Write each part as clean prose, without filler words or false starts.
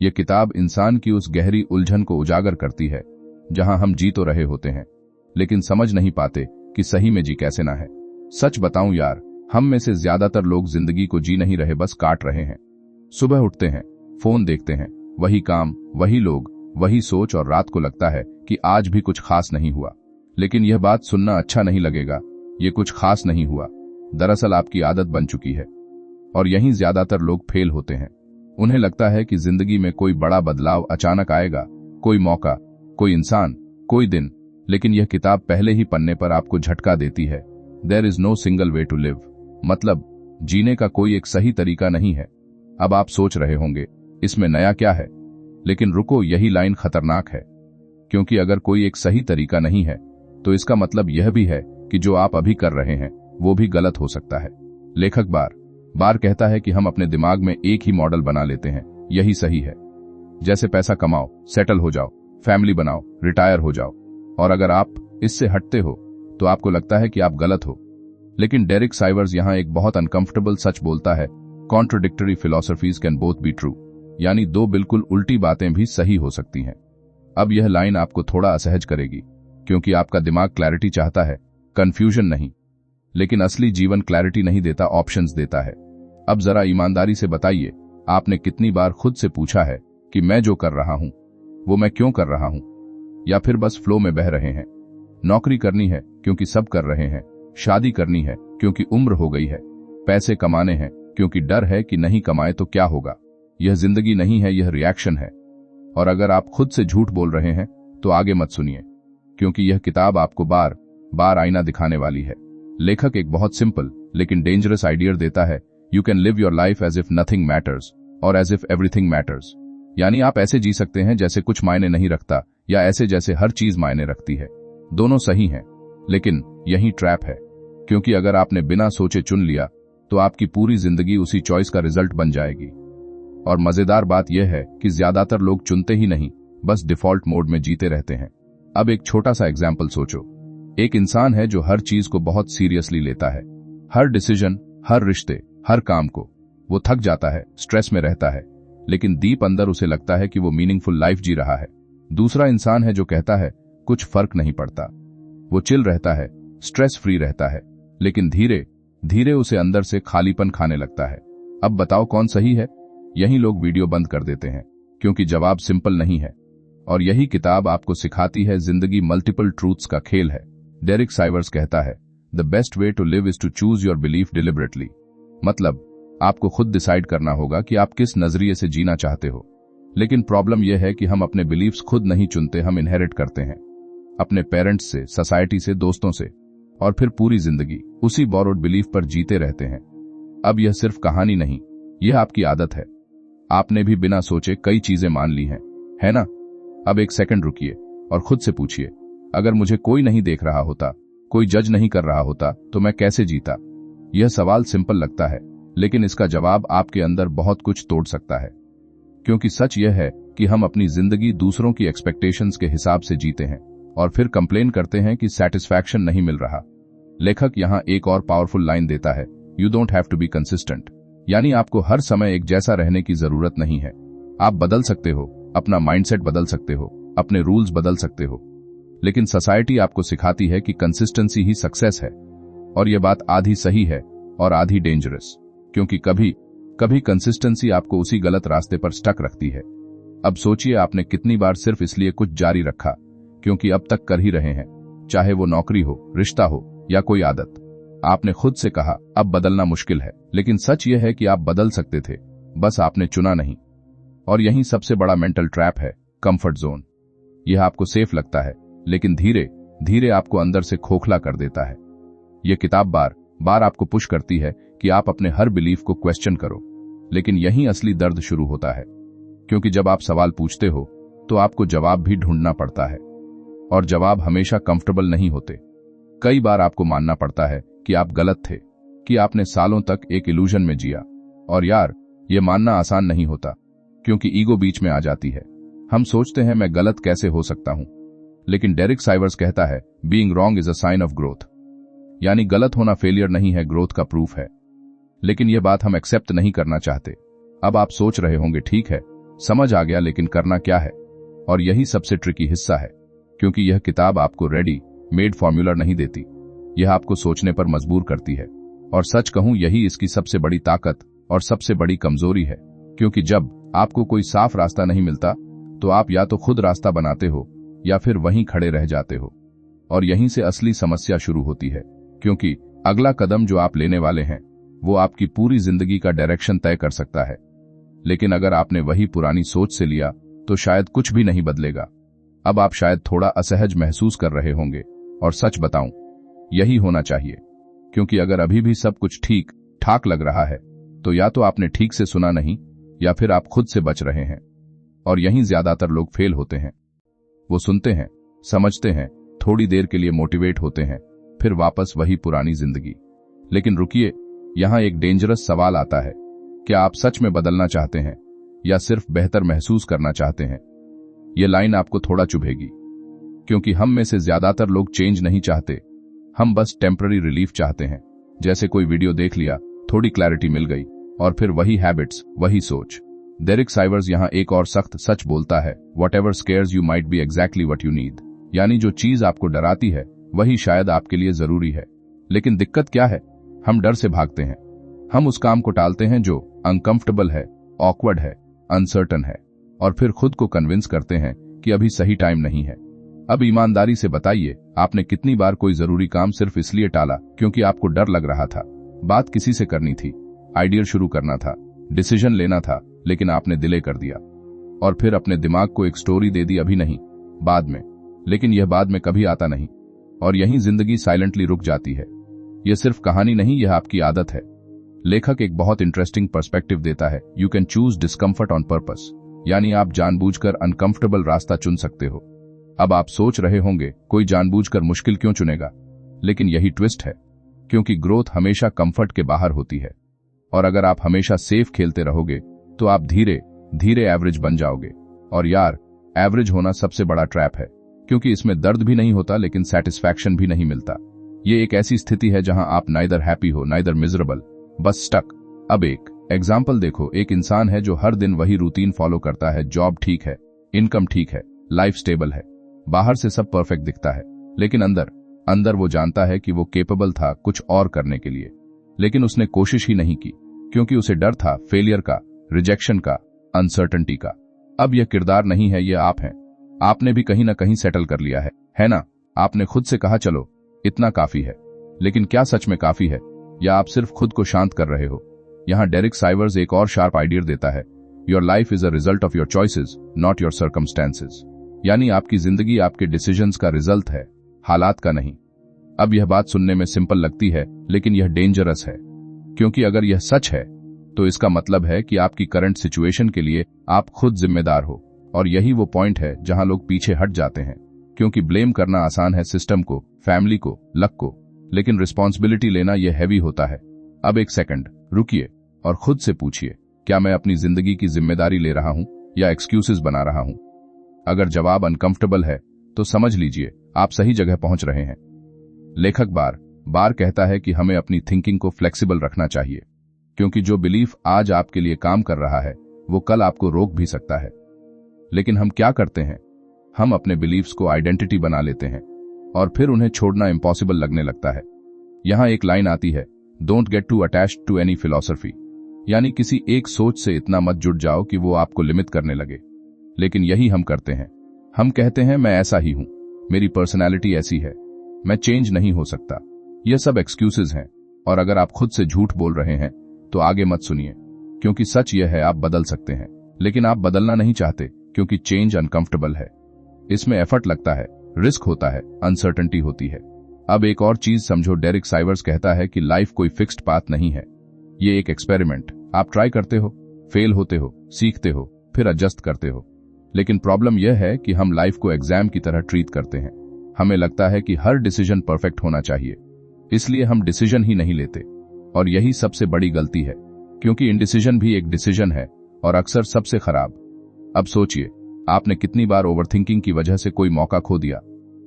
ये किताब इंसान की उस गहरी उलझन को उजागर करती है जहां हम जी तो रहे होते हैं लेकिन समझ नहीं पाते कि सही में जी कैसे ना है। सच बताऊं यार, हम में से ज्यादातर लोग जिंदगी को जी नहीं रहे, बस काट रहे हैं। सुबह उठते हैं, फोन देखते हैं, वही काम, वही लोग, वही सोच, और रात को लगता है कि आज भी कुछ खास नहीं हुआ। लेकिन यह बात सुनना अच्छा नहीं लगेगा, ये कुछ खास नहीं हुआ दरअसल आपकी आदत बन चुकी है। और यहीं ज्यादातर लोग फेल होते हैं। उन्हें लगता है कि जिंदगी में कोई बड़ा बदलाव अचानक आएगा, कोई मौका, कोई इंसान, कोई दिन। लेकिन यह किताब पहले ही पन्ने पर आपको झटका देती है। There is no single way to live, मतलब जीने का कोई एक सही तरीका नहीं है। अब आप सोच रहे होंगे इसमें नया क्या है, लेकिन रुको, यही लाइन खतरनाक है। क्योंकि अगर कोई एक सही तरीका नहीं है तो इसका मतलब यह भी है कि जो आप अभी कर रहे हैं वो भी गलत हो सकता है। लेखक बार बार कहता है कि हम अपने दिमाग में एक ही मॉडल बना लेते हैं, यही सही है। जैसे पैसा कमाओ, सेटल हो जाओ, फैमिली बनाओ, रिटायर हो जाओ। और अगर आप इससे हटते हो तो आपको लगता है कि आप गलत हो। लेकिन डेरिक साइवर्स यहां एक बहुत अनकंफर्टेबल सच बोलता है, contradictory philosophies can both be true, यानी दो बिल्कुल उल्टी बातें भी सही हो सकती हैं। अब यह लाइन आपको थोड़ा असहज करेगी, क्योंकि आपका दिमाग क्लैरिटी चाहता है, कंफ्यूजन नहीं। लेकिन असली जीवन क्लैरिटी नहीं देता, ऑप्शंस देता है। अब जरा ईमानदारी से बताइए, आपने कितनी बार खुद से पूछा है कि मैं जो कर रहा हूं वो मैं क्यों कर रहा हूं, या फिर बस फ्लो में बह रहे हैं। नौकरी करनी है क्योंकि सब कर रहे हैं, शादी करनी है क्योंकि उम्र हो गई है, पैसे कमाने हैं क्योंकि डर है कि नहीं कमाए तो क्या होगा। यह जिंदगी नहीं है, यह रिएक्शन है। और अगर आप खुद से झूठ बोल रहे हैं तो आगे मत सुनिए, क्योंकि यह किताब आपको बार बार आईना दिखाने वाली है। लेखक एक बहुत सिंपल लेकिन डेंजरस आइडिया देता है, you can live your life as if nothing matters और एज इफ एवरीथिंग मैटर्स। यानी आप ऐसे जी सकते हैं जैसे कुछ मायने नहीं रखता, या ऐसे जैसे हर चीज मायने रखती है। दोनों सही हैं, लेकिन यही ट्रैप है। क्योंकि अगर आपने बिना सोचे चुन लिया तो आपकी पूरी जिंदगी उसी चॉइस का रिजल्ट बन जाएगी। और मजेदार बात यह है कि ज्यादातर लोग चुनते ही नहीं, बस डिफॉल्ट मोड में जीते रहते हैं। अब एक छोटा सा एग्जाम्पल सोचो। एक इंसान है जो हर चीज को बहुत सीरियसली लेता है, हर डिसीजन, हर रिश्ते, हर काम को। वो थक जाता है, स्ट्रेस में रहता है, लेकिन डीप अंदर उसे लगता है कि वो मीनिंगफुल लाइफ जी रहा है। दूसरा इंसान है जो कहता है कुछ फर्क नहीं पड़ता, वो चिल रहता है, स्ट्रेस फ्री रहता है, लेकिन धीरे धीरे उसे अंदर से खालीपन खाने लगता है। अब बताओ कौन सही है? यही लोग वीडियो बंद कर देते हैं, क्योंकि जवाब सिंपल नहीं है। और यही किताब आपको सिखाती है, जिंदगी मल्टीपल ट्रूथ्स का खेल है। डेरिक साइवर्स कहता है, the best way to live is to choose your belief deliberately. मतलब आपको खुद डिसाइड करना होगा कि आप किस नजरिए से जीना चाहते हो। लेकिन प्रॉब्लम यह है कि हम अपने बिलीफ्स खुद नहीं चुनते, हम इनहेरिट करते हैं अपने पेरेंट्स से, सोसाइटी से, दोस्तों से, और फिर पूरी जिंदगी उसी बोरोड बिलीफ पर जीते रहते हैं। अब यह सिर्फ कहानी नहीं, यह आपकी आदत है। आपने भी बिना सोचे कई चीजें मान ली हैं, है ना? अब एक सेकंड रुकिए और खुद से पूछिए, अगर मुझे कोई नहीं देख रहा होता, कोई जज नहीं कर रहा होता, तो मैं कैसे जीता? यह सवाल सिंपल लगता है, लेकिन इसका जवाब आपके अंदर बहुत कुछ तोड़ सकता है। क्योंकि सच यह है कि हम अपनी जिंदगी दूसरों की एक्सपेक्टेशंस के हिसाब से जीते हैं और फिर कंप्लेन करते हैं कि सैटिस्फैक्शन नहीं मिल रहा। लेखक यहां एक और पावरफुल लाइन देता है, you don't have to be consistent. यानी आपको हर समय एक जैसा रहने की जरूरत नहीं है। आप बदल सकते हो, अपना माइंडसेट बदल सकते हो, अपने रूल्स बदल सकते हो। लेकिन सोसाइटी आपको सिखाती है कि कंसिस्टेंसी ही सक्सेस है। और यह बात आधी सही है और आधी डेंजरस, क्योंकि कभी कभी कंसिस्टेंसी आपको उसी गलत रास्ते पर स्टक रखती है। अब सोचिए, आपने कितनी बार सिर्फ इसलिए कुछ जारी रखा क्योंकि अब तक कर ही रहे हैं, चाहे वो नौकरी हो, रिश्ता हो या कोई आदत। आपने खुद से कहा अब बदलना मुश्किल है, लेकिन सच यह है कि आप बदल सकते थे, बस आपने चुना नहीं। और यही सबसे बड़ा मेंटल ट्रैप है, कंफर्ट जोन। यह आपको सेफ लगता है, लेकिन धीरे धीरे आपको अंदर से खोखला कर देता है। यह किताब बार बार आपको पुश करती है कि आप अपने हर बिलीफ को क्वेश्चन करो। लेकिन यहीं असली दर्द शुरू होता है, क्योंकि जब आप सवाल पूछते हो तो आपको जवाब भी ढूंढना पड़ता है, और जवाब हमेशा कंफर्टेबल नहीं होते। कई बार आपको मानना पड़ता है कि आप गलत थे, कि आपने सालों तक एक इल्यूजन में जिया। और यार, यह मानना आसान नहीं होता, क्योंकि ईगो बीच में आ जाती है। हम सोचते हैं मैं गलत कैसे हो सकता हूं। लेकिन डेरिक साइवर्स कहता है, being wrong is a sign of growth. यानी गलत होना फेलियर नहीं है, ग्रोथ का प्रूफ है। लेकिन यह बात हम एक्सेप्ट नहीं करना चाहते। अब आप सोच रहे होंगे, ठीक है, समझ आ गया, लेकिन करना क्या है? और यही सबसे ट्रिकी हिस्सा है, क्योंकि यह किताब आपको रेडी मेड फॉर्मूला नहीं देती। यह आपको सोचने पर मजबूर करती है। और सच कहूं, यही इसकी सबसे बड़ी ताकत और सबसे बड़ी कमजोरी है, क्योंकि जब आपको कोई साफ रास्ता नहीं मिलता तो आप या तो खुद रास्ता बनाते हो या फिर वहीं खड़े रह जाते हो। और यहीं से असली समस्या शुरू होती है, क्योंकि अगला कदम जो आप लेने वाले हैं वो आपकी पूरी जिंदगी का डायरेक्शन तय कर सकता है। लेकिन अगर आपने वही पुरानी सोच से लिया तो शायद कुछ भी नहीं बदलेगा। अब आप शायद थोड़ा असहज महसूस कर रहे होंगे, और सच बताऊं, यही होना चाहिए, क्योंकि अगर अभी भी सब कुछ ठीक ठाक लग रहा है तो या तो आपने ठीक से सुना नहीं या फिर आप खुद से बच रहे हैं। और यहीं ज्यादातर लोग फेल होते हैं। वो सुनते हैं, समझते हैं, थोड़ी देर के लिए मोटिवेट होते हैं, फिर वापस वही पुरानी जिंदगी। लेकिन रुकिए, यहां एक डेंजरस सवाल आता है, क्या आप सच में बदलना चाहते हैं या सिर्फ बेहतर महसूस करना चाहते हैं? ये लाइन आपको थोड़ा चुभेगी, क्योंकि हम में से ज्यादातर लोग चेंज नहीं चाहते, हम बस टेम्पररी रिलीफ चाहते हैं। जैसे कोई वीडियो देख लिया, थोड़ी क्लैरिटी मिल गई, और फिर वही हैबिट्स, वही सोच। डेरिक साइवर्स यहां एक और सख्त सच बोलता है, whatever scares you might be exactly what you need. यानी जो चीज आपको डराती है वही शायद आपके लिए जरूरी है। लेकिन दिक्कत क्या है? हम डर से भागते हैं। हम उस काम को टालते हैं जो अनकंफर्टेबल है, ऑकवर्ड है, अनसर्टन है, और फिर खुद को कन्विंस करते हैं कि अभी सही टाइम नहीं है। अब ईमानदारी से बताइए, आपने कितनी बार कोई जरूरी काम सिर्फ इसलिए टाला क्योंकि आपको डर लग रहा था? बात किसी से करनी थी, आइडिया शुरू करना था, डिसीजन लेना था, लेकिन आपने डिले कर दिया। और फिर अपने दिमाग को एक स्टोरी दे दी, अभी नहीं, बाद में। लेकिन यह बाद में कभी आता नहीं, और यहीं जिंदगी साइलेंटली रुक जाती है। यह सिर्फ कहानी नहीं, यह आपकी आदत है। लेखक एक बहुत इंटरेस्टिंग पर्सपेक्टिव देता है, you can choose discomfort on purpose. यानी आप जानबूझकर अनकंफर्टेबल रास्ता चुन सकते हो। अब आप सोच रहे होंगे, कोई जानबूझकर मुश्किल क्यों चुनेगा? लेकिन यही ट्विस्ट है, क्योंकि ग्रोथ हमेशा कंफर्ट के बाहर होती है। और अगर आप हमेशा सेफ खेलते रहोगे तो आप धीरे धीरे एवरेज बन जाओगे। और यार, एवरेज होना सबसे बड़ा ट्रैप है, क्योंकि इसमें दर्द भी नहीं होता लेकिन सेटिस्फैक्शन भी नहीं मिलता। ये एक ऐसी स्थिति है जहां आप नाइदर हैप्पी हो नाइदर मिजरेबल, बस स्टक। अब एक एग्जाम्पल देखो, एक इंसान है जो हर दिन वही रूटीन फॉलो करता है, जॉब ठीक है, इनकम ठीक है, लाइफ स्टेबल है, बाहर से सब परफेक्ट दिखता है, लेकिन अंदर अंदर वो जानता है कि वो केपेबल था कुछ और करने के लिए, लेकिन उसने कोशिश ही नहीं की, क्योंकि उसे डर था फेलियर का, रिजेक्शन का, अनसर्टेनिटी का। अब यह किरदार नहीं है, यह आप हैं। आपने भी कहीं ना कहीं सेटल कर लिया है ना? आपने खुद से कहा चलो इतना काफी है, लेकिन क्या सच में काफी है, या आप सिर्फ खुद को शांत कर रहे हो? यहां डेरिक साइवर्स एक और शार्प आइडिया देता है, your life is a result of your choices not your circumstances. यानी आपकी जिंदगी आपके डिसीजंस का रिजल्ट है, हालात का नहीं। अब यह बात सुनने में सिंपल लगती है, लेकिन यह डेंजरस है, क्योंकि अगर यह सच है तो इसका मतलब है कि आपकी करंट सिचुएशन के लिए आप खुद जिम्मेदार हो। और यही वो पॉइंट है जहां लोग पीछे हट जाते हैं, क्योंकि ब्लेम करना आसान है, सिस्टम को, फैमिली को, लक को, लेकिन रिस्पॉन्सिबिलिटी लेना यह हैवी होता है। अब एक सेकंड रुकिए और खुद से पूछिए, क्या मैं अपनी जिंदगी की जिम्मेदारी ले रहा हूं या एक्सक्यूजेस बना रहा हूं? अगर जवाब अनकंफर्टेबल है तो समझ लीजिए आप सही जगह पहुंच रहे हैं। लेखक बार बार कहता है कि हमें अपनी थिंकिंग को फ्लेक्सिबल रखना चाहिए, क्योंकि जो बिलीफ आज आपके लिए काम कर रहा है वो कल आपको रोक भी सकता है। लेकिन हम क्या करते हैं? हम अपने बिलीफ्स को आइडेंटिटी बना लेते हैं और फिर उन्हें छोड़ना इम्पॉसिबल लगने लगता है। यहां एक लाइन आती है, don't get too attached to any philosophy. यानी किसी एक सोच से इतना मत जुड़ जाओ कि वो आपको लिमिट करने लगे। लेकिन यही हम करते हैं। हम कहते हैं मैं ऐसा ही हूं, मेरी पर्सनैलिटी ऐसी है, मैं चेंज नहीं हो सकता। यह सब एक्सक्यूजेस हैं, और अगर आप खुद से झूठ बोल रहे हैं तो आगे मत सुनिए, क्योंकि सच यह है आप बदल सकते हैं, लेकिन आप बदलना नहीं चाहते क्योंकि चेंज अनकंफर्टेबल है। इसमें एफर्ट लगता है, रिस्क होता है, अनसर्टेनिटी होती है। अब एक और चीज समझो, डेरिक साइवर्स कहता है कि लाइफ कोई फिक्स्ड पाथ नहीं है, ये एक एक्सपेरिमेंट। आप ट्राई करते हो, फेल होते हो, सीखते हो, फिर एडजस्ट करते हो। लेकिन प्रॉब्लम यह है कि हम लाइफ को एग्जाम की तरह ट्रीट करते हैं। हमें लगता है कि हर डिसीजन परफेक्ट होना चाहिए, इसलिए हम डिसीजन ही नहीं लेते। और यही सबसे बड़ी गलती है, क्योंकि इंडिसीजन भी एक डिसीजन है, और अक्सर सबसे खराब। अब सोचिए, आपने कितनी बार ओवरथिंकिंग की वजह से कोई मौका खो दिया।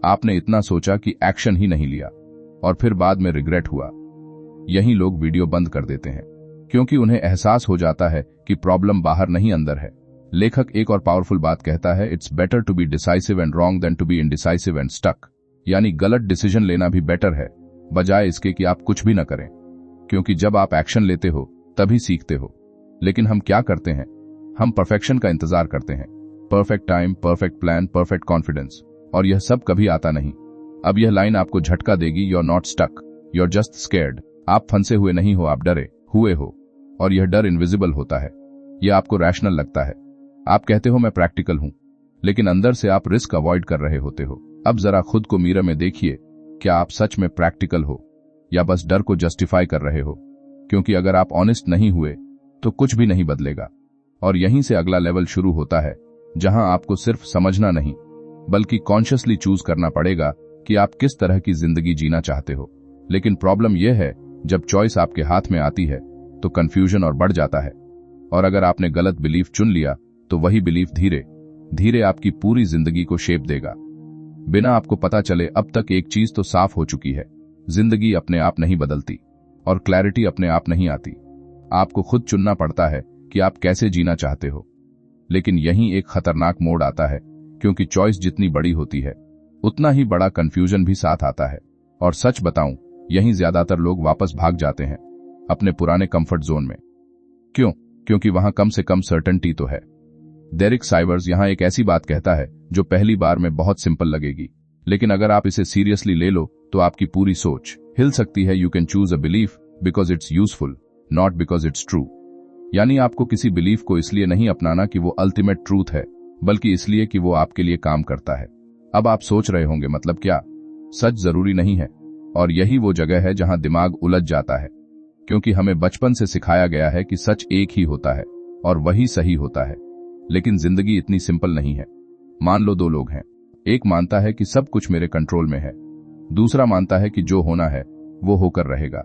आपने इतना सोचा कि एक्शन ही नहीं लिया, और फिर बाद में रिग्रेट हुआ। यही लोग वीडियो बंद कर देते हैं, क्योंकि उन्हें एहसास हो जाता है कि प्रॉब्लम बाहर नहीं अंदर है। लेखक एक और पावरफुल बात कहता है, it's better to be decisive and wrong than to be indecisive and stuck. यानी गलत डिसीजन लेना भी बेटर है बजाय इसके कि आप कुछ भी न करें, क्योंकि जब आप एक्शन लेते हो तभी सीखते हो। लेकिन हम क्या करते हैं? हम परफेक्शन का इंतजार करते हैं, perfect time, perfect plan, perfect confidence, और यह सब कभी आता नहीं। अब यह लाइन आपको झटका देगी, you are not stuck, you are just scared. आप फंसे हुए नहीं हो, आप डरे हुए हो, और यह डर इनविजिबल होता है। यह आपको रैशनल लगता है। आप कहते हो मैं प्रैक्टिकल हूं, लेकिन अंदर से आप रिस्क अवॉइड कर रहे होते हो। अब जरा खुद को मिरर में देखिए, क्या आप सच में प्रैक्टिकल हो या बस डर को जस्टिफाई कर रहे हो? क्योंकि अगर आप ऑनेस्ट नहीं हुए तो कुछ भी नहीं बदलेगा। और यहीं से अगला लेवल शुरू होता है, जहां आपको सिर्फ समझना नहीं बल्कि कॉन्शियसली चूज करना पड़ेगा कि आप किस तरह की जिंदगी जीना चाहते हो। लेकिन प्रॉब्लम यह है, जब चॉइस आपके हाथ में आती है तो कंफ्यूजन और बढ़ जाता है। और अगर आपने गलत बिलीफ चुन लिया तो वही बिलीफ धीरे धीरे आपकी पूरी जिंदगी को शेप देगा, बिना आपको पता चले। अब तक एक चीज तो साफ हो चुकी है, जिंदगी अपने आप नहीं बदलती और क्लैरिटी अपने आप नहीं आती। आपको खुद चुनना पड़ता है कि आप कैसे जीना चाहते हो। लेकिन यहीं एक खतरनाक मोड़ आता है, क्योंकि चॉइस जितनी बड़ी होती है उतना ही बड़ा कंफ्यूजन भी साथ आता है। और सच बताऊं, यहीं ज्यादातर लोग वापस भाग जाते हैं अपने पुराने कंफर्ट जोन में। क्यों? क्योंकि वहां कम से कम सर्टेनिटी तो है। डेरिक साइवर्स यहां एक ऐसी बात कहता है जो पहली बार में बहुत सिंपल लगेगी, लेकिन अगर आप इसे सीरियसली ले लो तो आपकी पूरी सोच हिल सकती है। You can choose a belief because it's useful, not because it's true. यानी आपको किसी बिलीफ को इसलिए नहीं अपनाना कि वो अल्टीमेट ट्रूथ है, बल्कि इसलिए कि वो आपके लिए काम करता है। अब आप सोच रहे होंगे, मतलब क्या? सच जरूरी नहीं है। और यही वो जगह है जहां दिमाग उलझ जाता है, क्योंकि हमें बचपन से सिखाया गया है कि सच एक ही होता है और वही सही होता है। लेकिन जिंदगी इतनी सिंपल नहीं है। मान लो दो लोग हैं, एक मानता है कि सब कुछ मेरे कंट्रोल में है, दूसरा मानता है कि जो होना है वो होकर रहेगा।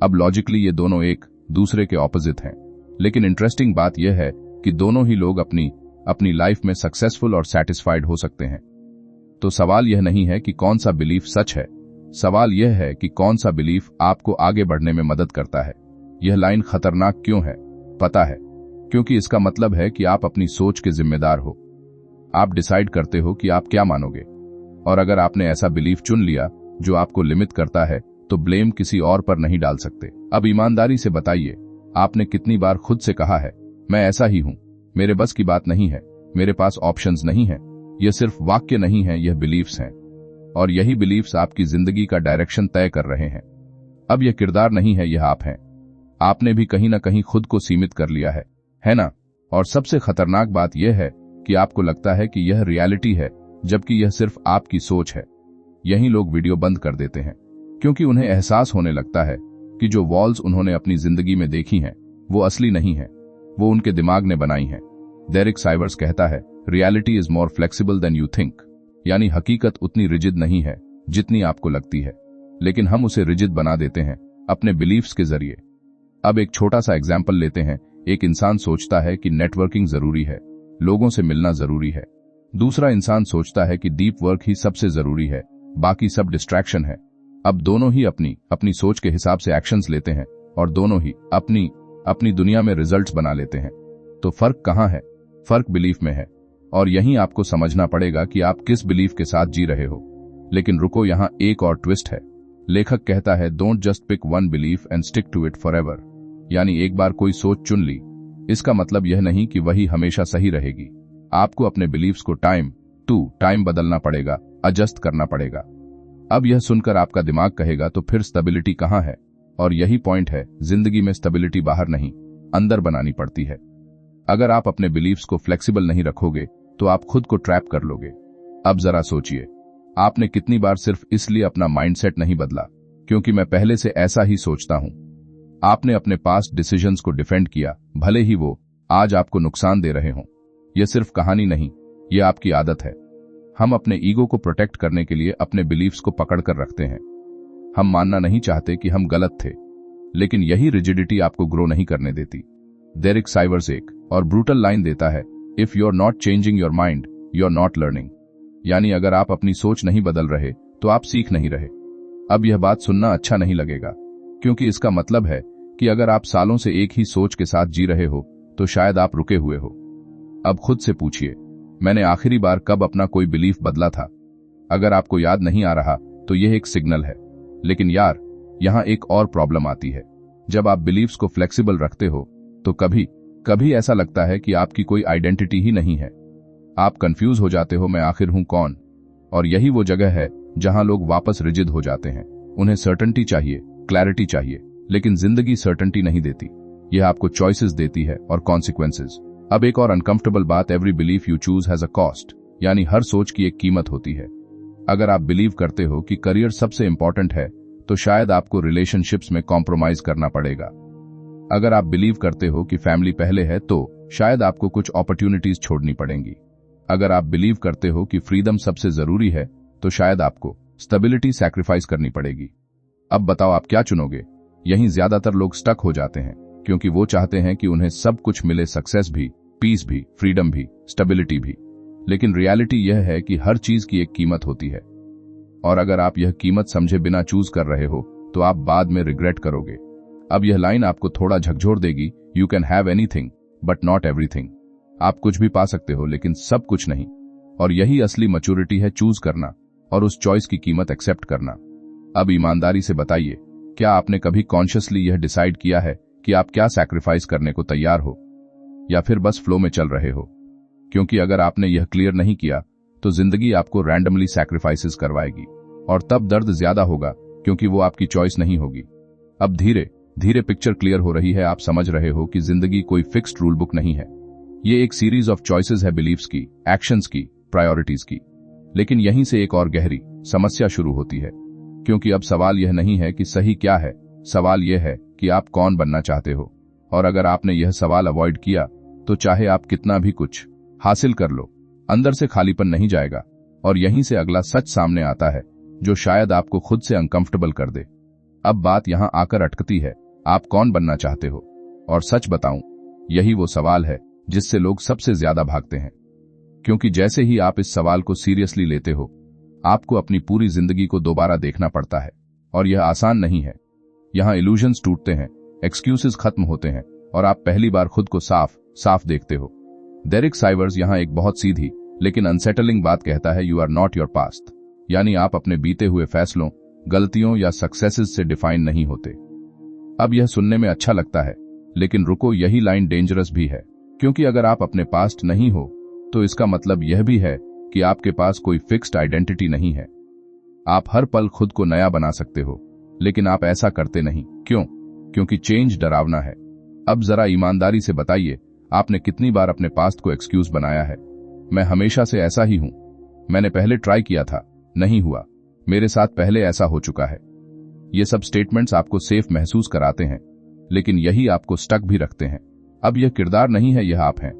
अब लॉजिकली ये दोनों एक दूसरे के ऑपोजिट हैं, लेकिन इंटरेस्टिंग बात यह है कि दोनों ही लोग अपनी लाइफ में सक्सेसफुल और सैटिस्फाइड हो सकते हैं। तो सवाल यह नहीं है कि कौन सा बिलीफ सच है, सवाल यह है कि कौन सा बिलीफ आपको आगे बढ़ने में मदद करता है। यह लाइन खतरनाक क्यों है? पता है, क्योंकि इसका मतलब है कि आप अपनी सोच के जिम्मेदार हो। आप डिसाइड करते हो कि आप क्या मानोगे, और अगर आपने ऐसा बिलीफ चुन लिया जो आपको लिमिट करता है तो ब्लेम किसी और पर नहीं डाल सकते। अब ईमानदारी से बताइए, आपने कितनी बार खुद से कहा है, मैं ऐसा ही हूं, मेरे बस की बात नहीं है, मेरे पास ऑप्शंस नहीं है। यह सिर्फ वाक्य नहीं है, यह बिलीफ्स हैं, और यही बिलीफ्स आपकी जिंदगी का डायरेक्शन तय कर रहे हैं। अब यह किरदार नहीं है, यह आप हैं। आपने भी कहीं ना कहीं खुद को सीमित कर लिया है ना? और सबसे खतरनाक बात यह है कि आपको लगता है कि यह रियलिटी है, जबकि यह सिर्फ आपकी सोच है। यही लोग वीडियो बंद कर देते हैं, क्योंकि उन्हें एहसास होने लगता है कि जो वॉल्स उन्होंने अपनी जिंदगी में देखी हैं वो असली नहीं है, वो उनके दिमाग ने बनाई हैं। डेरिक साइवर्स कहता है, reality is more flexible than you think. यानी हकीकत उतनी रिजिड नहीं है जितनी आपको लगती है, लेकिन हम उसे रिजिड बना देते हैं अपने बिलीफ्स के जरिए। अब एक छोटा सा एग्जाम्पल लेते हैं। एक इंसान सोचता है कि नेटवर्किंग जरूरी है, लोगों से मिलना जरूरी है। दूसरा इंसान सोचता है कि डीप वर्क ही सबसे जरूरी है, बाकी सब डिस्ट्रैक्शन है। अब दोनों ही अपनी सोच के हिसाब से एक्शंस लेते हैं और दोनों ही अपनी दुनिया में रिजल्ट्स बना लेते हैं। तो फर्क कहां है? फर्क बिलीफ में है, और यहीं आपको समझना पड़ेगा कि आप किस बिलीफ के साथ जी रहे हो। लेकिन रुको, यहां एक और ट्विस्ट है। लेखक कहता है, don't just pick one belief and stick to it forever. यानी एक बार कोई सोच चुन ली, इसका मतलब यह नहीं कि वही हमेशा सही रहेगी। आपको अपने बिलीफ्स को टाइम बदलना पड़ेगा, एडजस्ट करना पड़ेगा। अब यह सुनकर आपका दिमाग कहेगा, तो फिर स्टेबिलिटी कहां है? और यही पॉइंट है, जिंदगी में स्टेबिलिटी बाहर नहीं, अंदर बनानी पड़ती है। अगर आप अपने बिलीफ्स को फ्लेक्सिबल नहीं रखोगे तो आप खुद को ट्रैप कर लोगे। अब जरा सोचिए, आपने कितनी बार सिर्फ इसलिए अपना माइंडसेट नहीं बदला क्योंकि मैं पहले से ऐसा ही सोचता हूं। आपने अपने पास्ट डिसीजंस को डिफेंड किया, भले ही वो आज आपको नुकसान दे रहे हों। यह सिर्फ कहानी नहीं, यह आपकी आदत है। हम अपने ईगो को प्रोटेक्ट करने के लिए अपने बिलीफ्स को पकड़कर रखते हैं। हम मानना नहीं चाहते कि हम गलत थे, लेकिन यही रिजिडिटी आपको ग्रो नहीं करने देती। डेरिक साइवर्स एक और ब्रूटल लाइन देता है, if you are not changing your mind, you are not learning. यानी अगर आप अपनी सोच नहीं बदल रहे तो आप सीख नहीं रहे। अब यह बात सुनना अच्छा नहीं लगेगा, क्योंकि इसका मतलब है कि अगर आप सालों से एक ही सोच के साथ जी रहे हो तो शायद आप रुके हुए हो। अब खुद से पूछिए, मैंने आखिरी बार कब अपना कोई बिलीफ बदला था? अगर आपको याद नहीं आ रहा तो यह एक सिग्नल है। लेकिन यार, यहां एक और प्रॉब्लम आती है। जब आप बिलीफ्स को फ्लेक्सिबल रखते हो तो कभी कभी ऐसा लगता है कि आपकी कोई आइडेंटिटी ही नहीं है। आप कंफ्यूज हो जाते हो, मैं आखिर हूं कौन? और यही वो जगह है जहां लोग वापस रिजिड हो जाते हैं। उन्हें सर्टेनिटी चाहिए, क्लैरिटी चाहिए, लेकिन जिंदगी सर्टेनिटी नहीं देती। यह आपको चॉइसेस देती है और कॉन्सिक्वेंसेस। अब एक और अनकंफर्टेबल बात, every belief you choose has a cost, यानी हर सोच की एक कीमत होती है। अगर आप बिलीव करते हो कि करियर सबसे इंपॉर्टेंट है तो शायद आपको रिलेशनशिप्स में कॉम्प्रोमाइज करना पड़ेगा। अगर आप बिलीव करते हो कि फैमिली पहले है तो शायद आपको कुछ अपॉर्चुनिटीज छोड़नी पड़ेंगी। अगर आप बिलीव करते हो कि फ्रीडम सबसे जरूरी है तो शायद आपको स्टेबिलिटी सैक्रिफाइस करनी पड़ेगी। अब बताओ आप क्या चुनोगे? यहीं ज्यादातर लोग स्टक हो जाते हैं क्योंकि वो चाहते हैं कि उन्हें सब कुछ मिले, सक्सेस भी, पीस भी, फ्रीडम भी, स्टेबिलिटी भी। लेकिन रियलिटी यह है कि हर चीज की एक कीमत होती है, और अगर आप यह कीमत समझे बिना चूज कर रहे हो तो आप बाद में रिग्रेट करोगे। अब यह लाइन आपको थोड़ा झकझोर देगी, you can have anything but not everything. आप कुछ भी पा सकते हो लेकिन सब कुछ नहीं। और यही असली मैच्योरिटी है, चूज करना और उस चॉइस की कीमत एक्सेप्ट करना। अब ईमानदारी से बताइए, क्या आपने कभी कॉन्शियसली यह डिसाइड किया है कि आप क्या सैक्रिफाइस करने को तैयार हो, या फिर बस फ्लो में चल रहे हो? क्योंकि अगर आपने यह क्लियर नहीं किया तो जिंदगी आपको रैंडमली सैक्रिफाइसेस करवाएगी, और तब दर्द ज्यादा होगा क्योंकि वो आपकी चॉइस नहीं होगी। अब धीरे धीरे पिक्चर क्लियर हो रही है। आप समझ रहे हो कि जिंदगी कोई फिक्स्ड रूल बुक नहीं है। ये एक सीरीज ऑफ चॉइसेस है, बिलीफ्स की, एक्शंस की, प्रायोरिटीज की। लेकिन यहीं से एक और गहरी समस्या शुरू होती है, क्योंकि अब सवाल यह नहीं है कि सही क्या है, सवाल यह है कि आप कौन बनना चाहते हो। और अगर आपने यह सवाल अवॉइड किया तो चाहे आप कितना भी कुछ हासिल कर लो, अंदर से खालीपन नहीं जाएगा। और यहीं से अगला सच सामने आता है जो शायद आपको खुद से अनकंफर्टेबल कर दे। अब बात यहां आकर अटकती है, आप कौन बनना चाहते हो? और सच बताऊं, यही वो सवाल है जिससे लोग सबसे ज्यादा भागते हैं। क्योंकि जैसे ही आप इस सवाल को सीरियसली लेते हो, आपको अपनी पूरी जिंदगी को दोबारा देखना पड़ता है। और यह आसान नहीं है। यहां इल्यूजन्स टूटते हैं, एक्सक्यूजेस खत्म होते हैं, और आप पहली बार खुद को साफ साफ देखते हो। डेरिक साइवर्स यहां एक बहुत सीधी लेकिन अनसेटलिंग बात कहता है, you are not your past. यानी आप अपने बीते हुए फैसलों, गलतियों या सक्सेसेस से डिफाइन नहीं होते। अब यह सुनने में अच्छा लगता है, लेकिन रुको, यही लाइन डेंजरस भी है। क्योंकि अगर आप अपने पास्ट नहीं हो तो इसका मतलब यह भी है कि आपके पास कोई फिक्स्ड आइडेंटिटी नहीं है। आप हर पल खुद को नया बना सकते हो, लेकिन आप ऐसा करते नहीं। क्यों? क्योंकि चेंज डरावना है। अब जरा ईमानदारी से बताइए, आपने कितनी बार अपने पास्ट को एक्सक्यूज बनाया है? मैं हमेशा से ऐसा ही हूं, मैंने पहले ट्राई किया था, नहीं हुआ, मेरे साथ पहले ऐसा हो चुका है। ये सब स्टेटमेंट्स आपको सेफ महसूस कराते हैं, लेकिन यही आपको स्टक भी रखते हैं। अब यह किरदार नहीं है, यह आप हैं।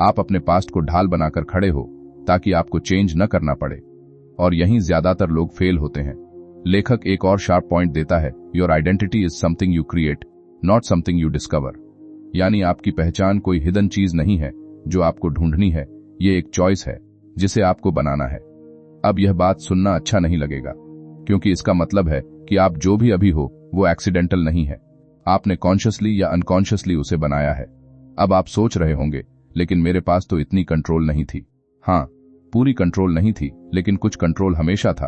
आप अपने पास्ट को ढाल बनाकर खड़े हो ताकि आपको चेंज न करना पड़े। और यहीं ज्यादातर लोग फेल होते हैं। लेखक एक और शार्प पॉइंट देता है, your identity is something you create, not something you discover. यानी आपकी पहचान कोई हिडन चीज नहीं है जो आपको ढूंढनी है, ये एक चॉइस है जिसे आपको बनाना है। अब यह बात सुनना अच्छा नहीं लगेगा, क्योंकि इसका मतलब है कि आप जो भी अभी हो वो एक्सीडेंटल नहीं है। आपने कॉन्शियसली या अनकॉन्शियसली उसे बनाया है। अब आप सोच रहे होंगे, लेकिन मेरे पास तो इतनी कंट्रोल नहीं थी। हाँ, पूरी कंट्रोल नहीं थी, लेकिन कुछ कंट्रोल हमेशा था,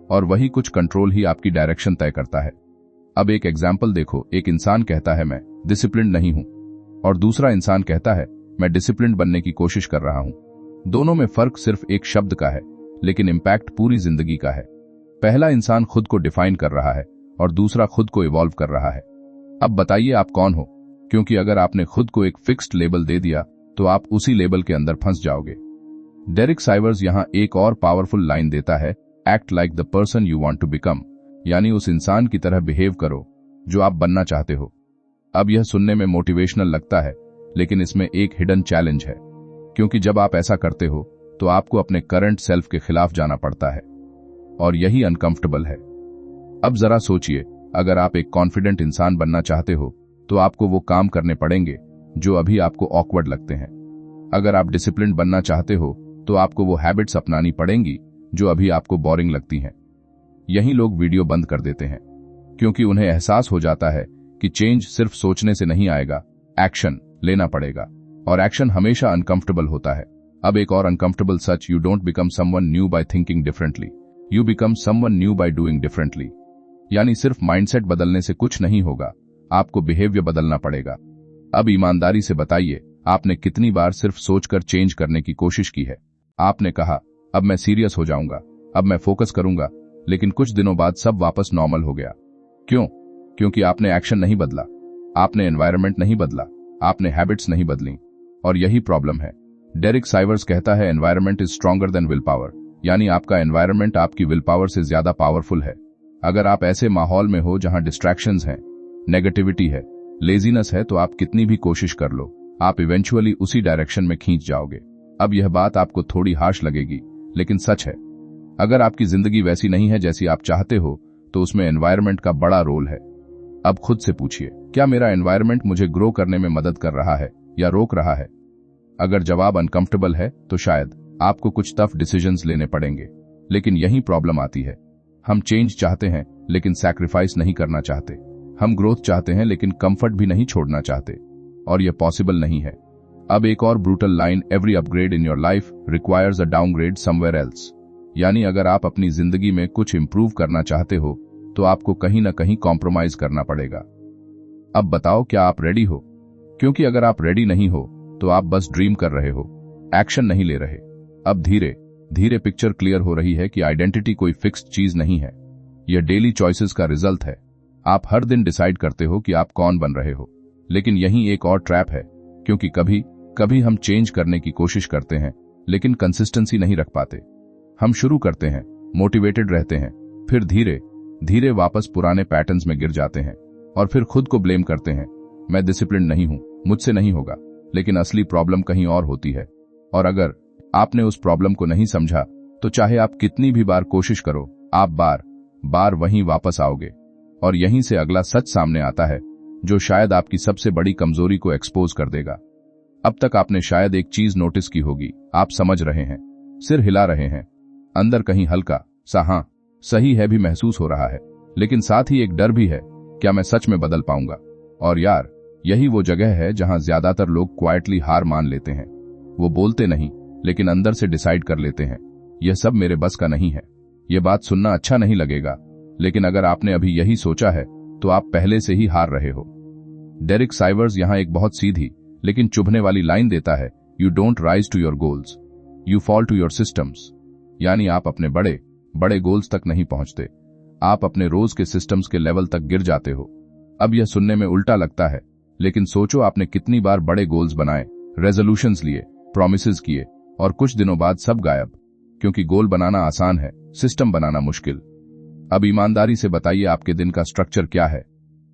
और वही कुछ कंट्रोल ही आपकी डायरेक्शन तय करता है। अब एक एग्जाम्पल देखो, एक इंसान कहता है मैं डिसिप्लिन्ड नहीं हूं, और दूसरा इंसान कहता है मैं डिसिप्लिन्ड बनने की कोशिश कर रहा हूं। दोनों में फर्क सिर्फ एक शब्द का है, लेकिन इम्पैक्ट पूरी जिंदगी का है। पहला इंसान खुद को डिफाइन कर रहा है और दूसरा खुद को इवॉल्व कर रहा है। अब बताइए आप कौन हो? क्योंकि अगर आपने खुद को एक फिक्स्ड लेबल दे दिया तो आप उसी लेबल के अंदर फंस जाओगे। डेरिक साइवर्स यहां एक और पावरफुल लाइन देता है, act like the person you want to become. यानी उस इंसान की तरह बिहेव करो जो आप बनना चाहते हो। अब यह सुनने में मोटिवेशनल लगता है, लेकिन इसमें एक हिडन चैलेंज है, क्योंकि जब आप ऐसा करते हो तो आपको अपने करंट सेल्फ के खिलाफ जाना पड़ता है, और यही अनकंफर्टेबल है। अब जरा सोचिए, अगर आप एक कॉन्फिडेंट इंसान बनना चाहते हो तो आपको वो काम करने पड़ेंगे जो अभी आपको ऑकवर्ड लगते हैं। अगर आप डिसिप्लिन्ड बनना चाहते हो तो आपको वो हैबिट्स अपनानी पड़ेंगी जो अभी आपको बोरिंग लगती हैं। यही लोग वीडियो बंद कर देते हैं, क्योंकि उन्हें एहसास हो जाता है कि चेंज सिर्फ सोचने से नहीं आएगा, एक्शन लेना पड़ेगा। और एक्शन हमेशा अनकंफर्टेबल होता है। अब एक और अनकंफर्टेबल सच, you don't become someone new by thinking differently, you become someone new by doing differently. यानी सिर्फ माइंडसेट बदलने से कुछ नहीं होगा, आपको बिहेवियर बदलना पड़ेगा। अब ईमानदारी से बताइए, आपने कितनी बार सिर्फ सोचकर चेंज करने की कोशिश की है। आपने कहा अब मैं सीरियस हो जाऊंगा, अब मैं फोकस करूंगा, लेकिन कुछ दिनों बाद सब वापस नॉर्मल हो गया। क्यों? क्योंकि आपने एक्शन नहीं बदला, आपने एनवायरनमेंट नहीं बदला, आपने हैबिट्स नहीं बदली। और यही प्रॉब्लम है। डेरिक साइवर्स कहता है environment is stronger than will power, यानी आपका एनवायरनमेंट आपकी विल पावर से ज्यादा पावरफुल है। अगर आप ऐसे माहौल में हो जहां डिस्ट्रैक्शंस हैं, नेगेटिविटी है, लेजीनेस है, तो आप कितनी भी कोशिश कर लो, आप इवेंचुअली उसी डायरेक्शन में खींच जाओगे। अब यह बात आपको थोड़ी हार्श लगेगी, लेकिन सच है। अगर आपकी जिंदगी वैसी नहीं है जैसी आप चाहते हो, तो उसमें एनवायरनमेंट का बड़ा रोल है। अब खुद से पूछिए, क्या मेरा एनवायरनमेंट मुझे ग्रो करने में मदद कर रहा है या रोक रहा है? अगर जवाब अनकंफर्टेबल है, तो शायद आपको कुछ टफ डिसीजंस लेने पड़ेंगे। लेकिन यही प्रॉब्लम आती है, हम चेंज चाहते हैं लेकिन सैक्रिफाइस नहीं करना चाहते। हम ग्रोथ चाहते हैं लेकिन कंफर्ट भी नहीं छोड़ना चाहते, और यह पॉसिबल नहीं है। अब एक और brutal line, every upgrade in your life requires a downgrade somewhere else. यानी अगर आप अपनी जिंदगी में कुछ इंप्रूव करना चाहते हो, तो आपको कहीं ना कहीं कॉम्प्रोमाइज करना पड़ेगा। अब बताओ, क्या आप रेडी हो? क्योंकि अगर आप रेडी नहीं हो, तो आप बस ड्रीम कर रहे हो, एक्शन नहीं ले रहे। अब धीरे धीरे पिक्चर क्लियर हो रही है कि आइडेंटिटी कोई फिक्स्ड चीज नहीं है, यह डेली चॉइसेस का रिजल्ट है। आप हर दिन डिसाइड करते हो कि आप कौन बन रहे हो। लेकिन यही एक और ट्रैप है, क्योंकि कभी कभी हम चेंज करने की कोशिश करते हैं लेकिन कंसिस्टेंसी नहीं रख पाते। हम शुरू करते हैं, मोटिवेटेड रहते हैं, फिर धीरे धीरे वापस पुराने पैटर्न्स में गिर जाते हैं और फिर खुद को ब्लेम करते हैं, मैं डिसिप्लिन नहीं हूं, मुझसे नहीं होगा। लेकिन असली प्रॉब्लम कहीं और होती है। और अगर आपने उस प्रॉब्लम को नहीं समझा, तो चाहे आप कितनी भी बार कोशिश करो, आप बार बार वहीं वापस आओगे। और यहीं से अगला सच सामने आता है, जो शायद आपकी सबसे बड़ी कमजोरी को एक्सपोज कर देगा। अब तक आपने शायद एक चीज नोटिस की होगी, आप समझ रहे हैं, सिर हिला रहे हैं, अंदर कहीं हल्का सा हाँ सही है भी महसूस हो रहा है, लेकिन साथ ही एक डर भी है, क्या मैं सच में बदल पाऊंगा? और यार, यही वो जगह है जहां ज्यादातर लोग क्वाइटली हार मान लेते हैं। वो बोलते नहीं, लेकिन अंदर से डिसाइड कर लेते हैं, यह सब मेरे बस का नहीं है। यह बात सुनना अच्छा नहीं लगेगा, लेकिन अगर आपने अभी यही सोचा है, तो आप पहले से ही हार रहे हो। डेरिक साइवर्स यहां एक बहुत सीधी लेकिन चुभने वाली लाइन देता है, you don't rise to your goals, you fall to your systems. यानी आप अपने बड़े बड़े गोल्स तक नहीं पहुंचते, आप अपने रोज के सिस्टम्स के लेवल तक गिर जाते हो। अब यह सुनने में उल्टा लगता है, लेकिन सोचो आपने कितनी बार बड़े गोल्स बनाए, रेजोल्यूशंस लिए, प्रॉमिसेस किए, और कुछ दिनों बाद सब गायब। क्योंकि गोल बनाना आसान है, सिस्टम बनाना मुश्किल। अब ईमानदारी से बताइए, आपके दिन का स्ट्रक्चर क्या है?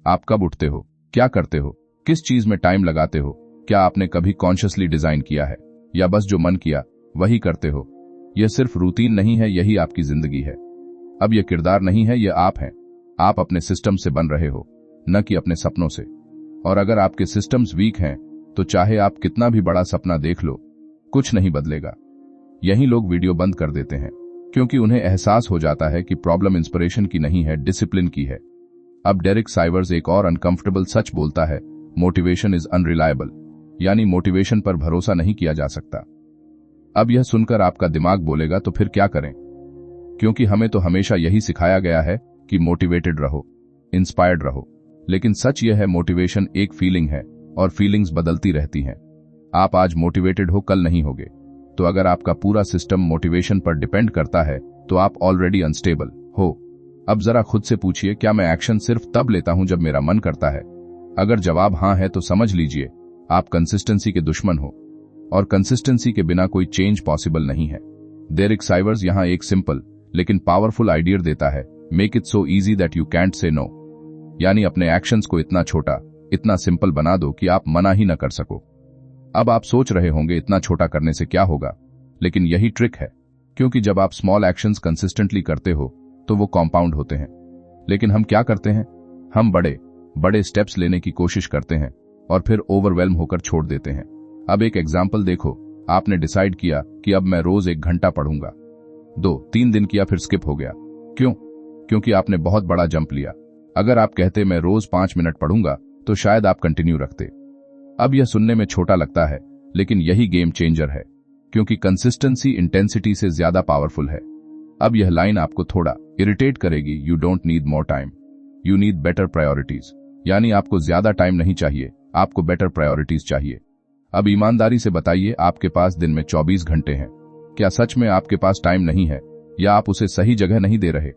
आप कब उठते हो, क्या करते हो, किस चीज में टाइम लगाते हो? क्या आपने कभी कॉन्शियसली डिजाइन किया है, या बस जो मन किया वही करते हो? यह सिर्फ रूटीन नहीं है, यही आपकी जिंदगी है। अब यह किरदार नहीं है, यह आप हैं। आप अपने सिस्टम से बन रहे हो, न कि अपने सपनों से। और अगर आपके सिस्टम्स वीक हैं, तो चाहे आप कितना भी बड़ा सपना देख लो, कुछ नहीं बदलेगा। यही लोग वीडियो बंद कर देते हैं, क्योंकि उन्हें एहसास हो जाता है कि प्रॉब्लम इंस्पिरेशन की नहीं है, डिसिप्लिन की है। अब डेरिक साइवर्स एक और अनकंफर्टेबल सच बोलता है, मोटिवेशन इज अनरिलायबल। यानी मोटिवेशन पर भरोसा नहीं किया जा सकता। अब यह सुनकर आपका दिमाग बोलेगा, तो फिर क्या करें? क्योंकि हमें तो हमेशा यही सिखाया गया है कि मोटिवेटेड रहो, इंस्पायर्ड रहो। लेकिन सच यह है, मोटिवेशन एक फीलिंग है और फीलिंग्स बदलती रहती हैं। आप आज मोटिवेटेड हो, कल नहीं होगे। तो अगर आपका पूरा सिस्टम मोटिवेशन पर डिपेंड करता है, तो आप ऑलरेडी अनस्टेबल हो। अब जरा खुद से पूछिए, क्या मैं एक्शन सिर्फ तब लेता हूं जब मेरा मन करता है? अगर जवाब हां है, तो समझ लीजिए आप कंसिस्टेंसी के दुश्मन हो, और कंसिस्टेंसी के बिना कोई चेंज पॉसिबल नहीं है। डेरिक साइवर्स यहां एक सिंपल लेकिन पावरफुल आइडिया देता है, make it so easy that you can't से नो। यानी अपने एक्शंस को इतना छोटा, इतना सिंपल बना दो कि आप मना ही न कर सको। अब आप सोच रहे होंगे, इतना छोटा करने से क्या होगा? लेकिन यही ट्रिक है, क्योंकि जब आप स्मॉल एक्शंस कंसिस्टेंटली करते हो, तो वो कॉम्पाउंड होते हैं। लेकिन हम क्या करते हैं? हम बड़े बड़े स्टेप्स लेने की कोशिश करते हैं और फिर ओवरवेल्म होकर छोड़ देते हैं। अब एक एग्जाम्पल देखो, आपने डिसाइड किया कि अब मैं रोज 1 घंटा पढ़ूंगा। 2-3 दिन किया, फिर स्किप हो गया। क्यों? क्योंकि आपने बहुत बड़ा जंप लिया। अगर आप कहते मैं रोज 5 मिनट पढ़ूंगा, तो शायद आप कंटिन्यू रखते। अब यह सुनने में छोटा लगता है, लेकिन यही गेम चेंजर है, क्योंकि कंसिस्टेंसी इंटेंसिटी से ज्यादा पावरफुल है। अब यह लाइन आपको थोड़ा इरिटेट करेगी। You don't need more time, you need better priorities. यानी आपको ज्यादा टाइम नहीं चाहिए, आपको बेटर प्रायोरिटीज चाहिए। अब ईमानदारी से बताइए, आपके पास दिन में 24 घंटे हैं। क्या सच में आपके पास टाइम नहीं है, या आप उसे सही जगह नहीं दे रहे?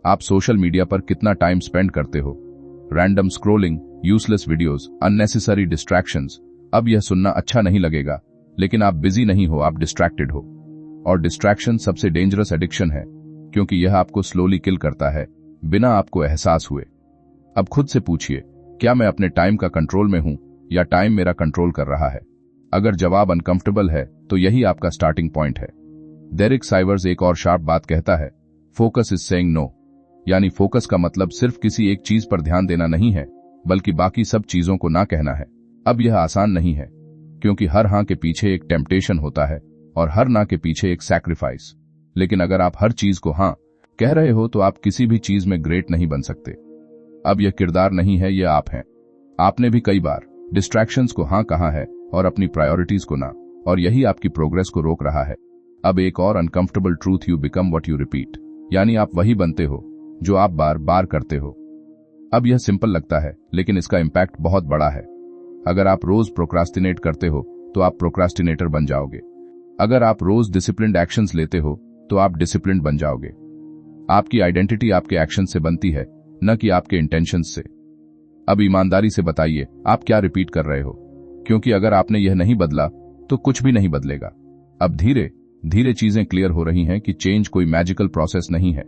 आप सोशल मीडिया पर कितना टाइम स्पेंड करते हो? Random scrolling, useless videos, unnecessary distractions. अब यह सुनना अच्छा नहीं लगेगा, लेकिन आप बिजी नहीं हो, आप डिस्ट्रैक्टेड हो। और डिस्ट्रैक्शन सबसे डेंजरस एडिक्शन है, क्योंकि यह आपको स्लोली किल करता है बिना आपको एहसास हुए। अब खुद से पूछिए, क्या मैं अपने टाइम का कंट्रोल में हूं, या टाइम मेरा कंट्रोल कर रहा है? अगर जवाब अनकंफर्टेबल है, तो यही आपका स्टार्टिंग पॉइंट है। डेरिक साइवर्स एक और शार्प बात कहता है, फोकस इज सेइंग नो। यानी फोकस का मतलब सिर्फ किसी एक चीज पर ध्यान देना नहीं है, बल्कि बाकी सब चीजों को ना कहना है। अब यह आसान नहीं है, क्योंकि हर हां के पीछे एक टेम्पटेशन होता है और हर ना के पीछे एक सैक्रिफाइस। लेकिन अगर आप हर चीज को हां कह रहे हो, तो आप किसी भी चीज में ग्रेट नहीं बन सकते। अब यह किरदार नहीं है, यह आप हैं। आपने भी कई बार डिस्ट्रैक्शंस को हां कहा है और अपनी प्रायोरिटीज को ना, और यही आपकी प्रोग्रेस को रोक रहा है। अब एक और uncomfortable truth, you become what you repeat. यानी आप वही बनते हो जो आप बार बार करते हो। अब यह सिंपल लगता है, लेकिन इसका इंपैक्ट बहुत बड़ा है। अगर आप रोज प्रोक्रास्टिनेट करते हो, तो आप प्रोक्रास्टिनेटर बन जाओगे। अगर आप रोज डिसिप्लिन्ड एक्शंस लेते हो, तो आप डिसिप्लिन्ड बन जाओगे। आपकी आइडेंटिटी आपके एक्शन से बनती है, न कि आपके इंटेंशंस से। अब ईमानदारी से बताइए, आप क्या रिपीट कर रहे हो? क्योंकि अगर आपने यह नहीं बदला, तो कुछ भी नहीं बदलेगा। अब धीरे धीरे चीजें क्लियर हो रही हैं कि चेंज कोई मैजिकल प्रोसेस नहीं है।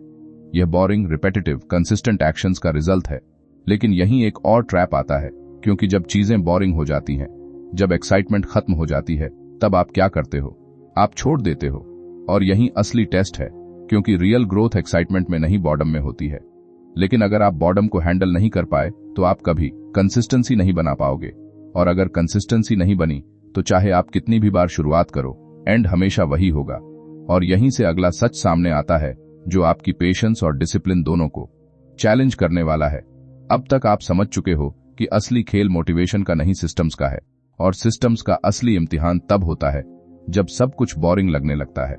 यह बोरिंग, रिपेटिटिव, कंसिस्टेंट एक्शंस का रिजल्ट है। लेकिन यहीं एक और ट्रैप आता है, क्योंकि जब चीजें बोरिंग हो जाती हैं, जब एक्साइटमेंट खत्म हो जाती है, तब आप क्या करते हो? आप छोड़ देते हो। और यही असली टेस्ट है, क्योंकि रियल ग्रोथ एक्साइटमेंट में नहीं, बॉर्डम में होती है। लेकिन अगर आप बॉर्डम को हैंडल नहीं कर पाए, तो आप कभी कंसिस्टेंसी नहीं बना पाओगे। और अगर कंसिस्टेंसी नहीं बनी, तो चाहे आप कितनी भी बार शुरुआत करो, एंड हमेशा वही होगा। और यहीं से अगला सच सामने आता है, जो आपकी पेशेंस और डिसिप्लिन दोनों को चैलेंज करने वाला है। अब तक आप समझ चुके हो कि असली खेल मोटिवेशन का नहीं, सिस्टम्स का है। और सिस्टम्स का असली इम्तिहान तब होता है जब सब कुछ बोरिंग लगने लगता है।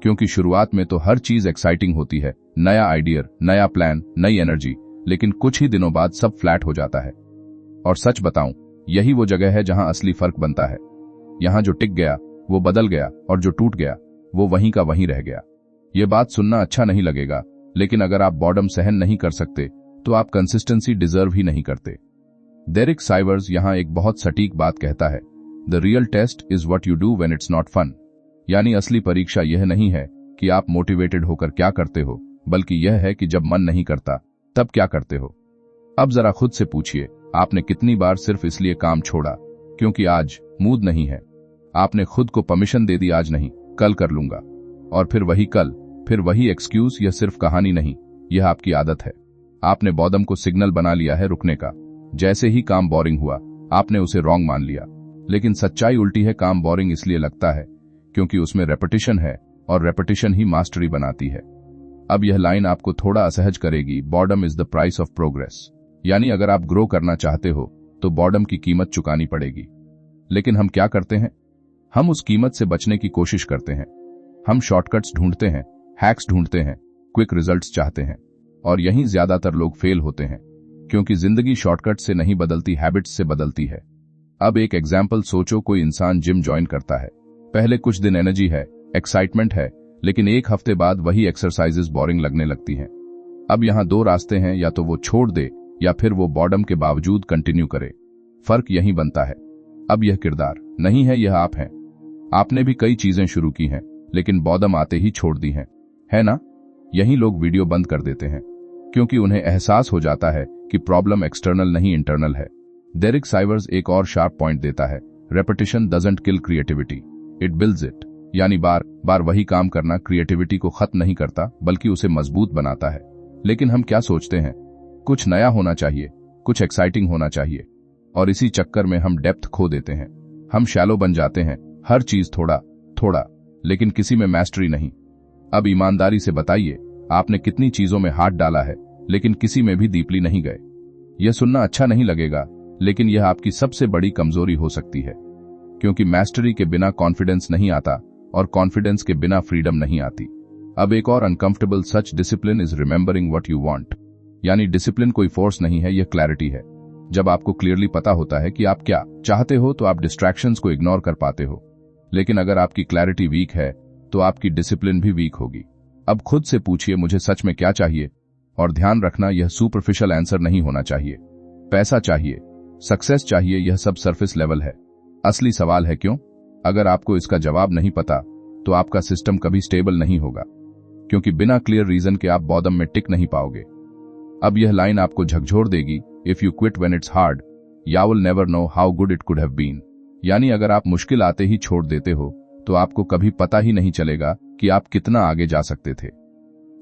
क्योंकि शुरुआत में तो हर चीज एक्साइटिंग होती है, नया आइडिया, नया प्लान, नई एनर्जी। लेकिन कुछ ही दिनों बाद सब फ्लैट हो जाता है। और सच बताऊं, यही वो जगह है जहां असली फर्क बनता है। यहां जो टिक गया वो बदल गया, और जो टूट गया वो वहीं का वहीं रह गया। ये बात सुनना अच्छा नहीं लगेगा, लेकिन अगर आप बॉर्डम सहन नहीं कर सकते, तो आप कंसिस्टेंसी डिजर्व ही नहीं करते। डेरिक साइवर्स यहां एक बहुत सटीक बात कहता है, the real test is what you do when it's not fun. यानी असली परीक्षा यह नहीं है कि आप मोटिवेटेड होकर क्या करते हो, बल्कि यह है कि जब मन नहीं करता, तब क्या करते हो। अब जरा खुद से पूछिए, आपने कितनी बार सिर्फ इसलिए काम छोड़ा क्योंकि आज मूड नहीं है? आपने खुद को परमिशन दे दी, आज नहीं, कल कर लूंगा। और फिर वही कल, फिर वही एक्सक्यूज। यह सिर्फ कहानी नहीं, यह आपकी आदत है। आपने बॉर्डम को सिग्नल बना लिया है रुकने का। जैसे ही काम बोरिंग हुआ, आपने उसे रॉन्ग मान लिया। लेकिन सच्चाई उल्टी है, काम बोरिंग इसलिए लगता है क्योंकि उसमें रेपिटेशन है, और रेपिटेशन ही मास्टरी बनाती है। अब यह लाइन आपको थोड़ा असहज करेगी, boredom is the price of progress. यानी अगर आप ग्रो करना चाहते हो, तो बॉर्डम की कीमत चुकानी पड़ेगी। लेकिन हम क्या करते हैं? हम उस कीमत से बचने की कोशिश करते हैं। हम शॉर्टकट्स ढूंढते हैं, हैक्स ढूंढते हैं, क्विक रिजल्ट्स चाहते हैं। और यहीं ज्यादातर लोग फेल होते हैं, क्योंकि जिंदगी शॉर्टकट से नहीं बदलती, हैबिट्स से बदलती है। अब एक एग्जाम्पल सोचो, कोई इंसान जिम ज्वाइन करता है। पहले कुछ दिन एनर्जी है, एक्साइटमेंट है, लेकिन एक हफ्ते बाद वही एक्सरसाइजेस बोरिंग लगने लगती हैं। अब यहां दो रास्ते हैं, या तो वो छोड़ दे, या फिर वो बॉर्डम के बावजूद कंटिन्यू करे। फर्क यही बनता है। अब यह किरदार नहीं है, यह आप हैं। आपने भी कई चीजें शुरू की हैं, लेकिन बॉर्डम आते ही छोड़ दी हैं, है ना? यही लोग वीडियो बंद कर देते हैं, क्योंकि उन्हें एहसास हो जाता है कि प्रॉब्लम एक्सटर्नल नहीं, इंटरनल है। डेरिक साइवर्स एक और शार्प पॉइंट देता है, repetition doesn't kill creativity, it builds it. यानी बार बार वही काम करना क्रिएटिविटी को खत्म नहीं करता, बल्कि उसे मजबूत बनाता है। लेकिन हम क्या सोचते हैं? कुछ नया होना चाहिए, कुछ एक्साइटिंग होना चाहिए, और इसी चक्कर में हम डेप्थ खो देते हैं। हम शैलो बन जाते हैं, हर चीज थोड़ा थोड़ा, लेकिन किसी में मैस्टरी नहीं। अब ईमानदारी से बताइए, आपने कितनी चीजों में हाथ डाला है, लेकिन किसी में भी डीपली नहीं गए। यह सुनना अच्छा नहीं लगेगा, लेकिन यह आपकी सबसे बड़ी कमजोरी हो सकती है। क्योंकि मैस्टरी के बिना कॉन्फिडेंस नहीं आता और कॉन्फिडेंस के बिना फ्रीडम नहीं आती। अब एक और uncomfortable such discipline is remembering what you want. यानी डिसिप्लिन कोई फोर्स नहीं है, यह क्लैरिटी है। जब आपको क्लियरली पता होता है कि आप क्या चाहते हो तो आप डिस्ट्रैक्शंस को इग्नोर कर पाते हो। लेकिन अगर आपकी क्लैरिटी वीक है तो आपकी डिसिप्लिन भी वीक होगी। अब खुद से पूछिए, मुझे सच में क्या चाहिए? और ध्यान रखना, यह सुपरफिशियल आंसर नहीं होना चाहिए। पैसा चाहिए, सक्सेस चाहिए, यह सब सरफेस लेवल है। असली सवाल है क्यों? अगर आपको इसका जवाब नहीं पता तो आपका सिस्टम कभी स्टेबल नहीं होगा, क्योंकि बिना क्लियर रीजन के आप बॉटम में टिक नहीं पाओगे। अब यह लाइन आपको झकझोर देगी, if you quit when it's hard, you will never know how good it could have been. यानी अगर आप मुश्किल आते ही छोड़ देते हो तो आपको कभी पता ही नहीं चलेगा कि आप कितना आगे जा सकते थे।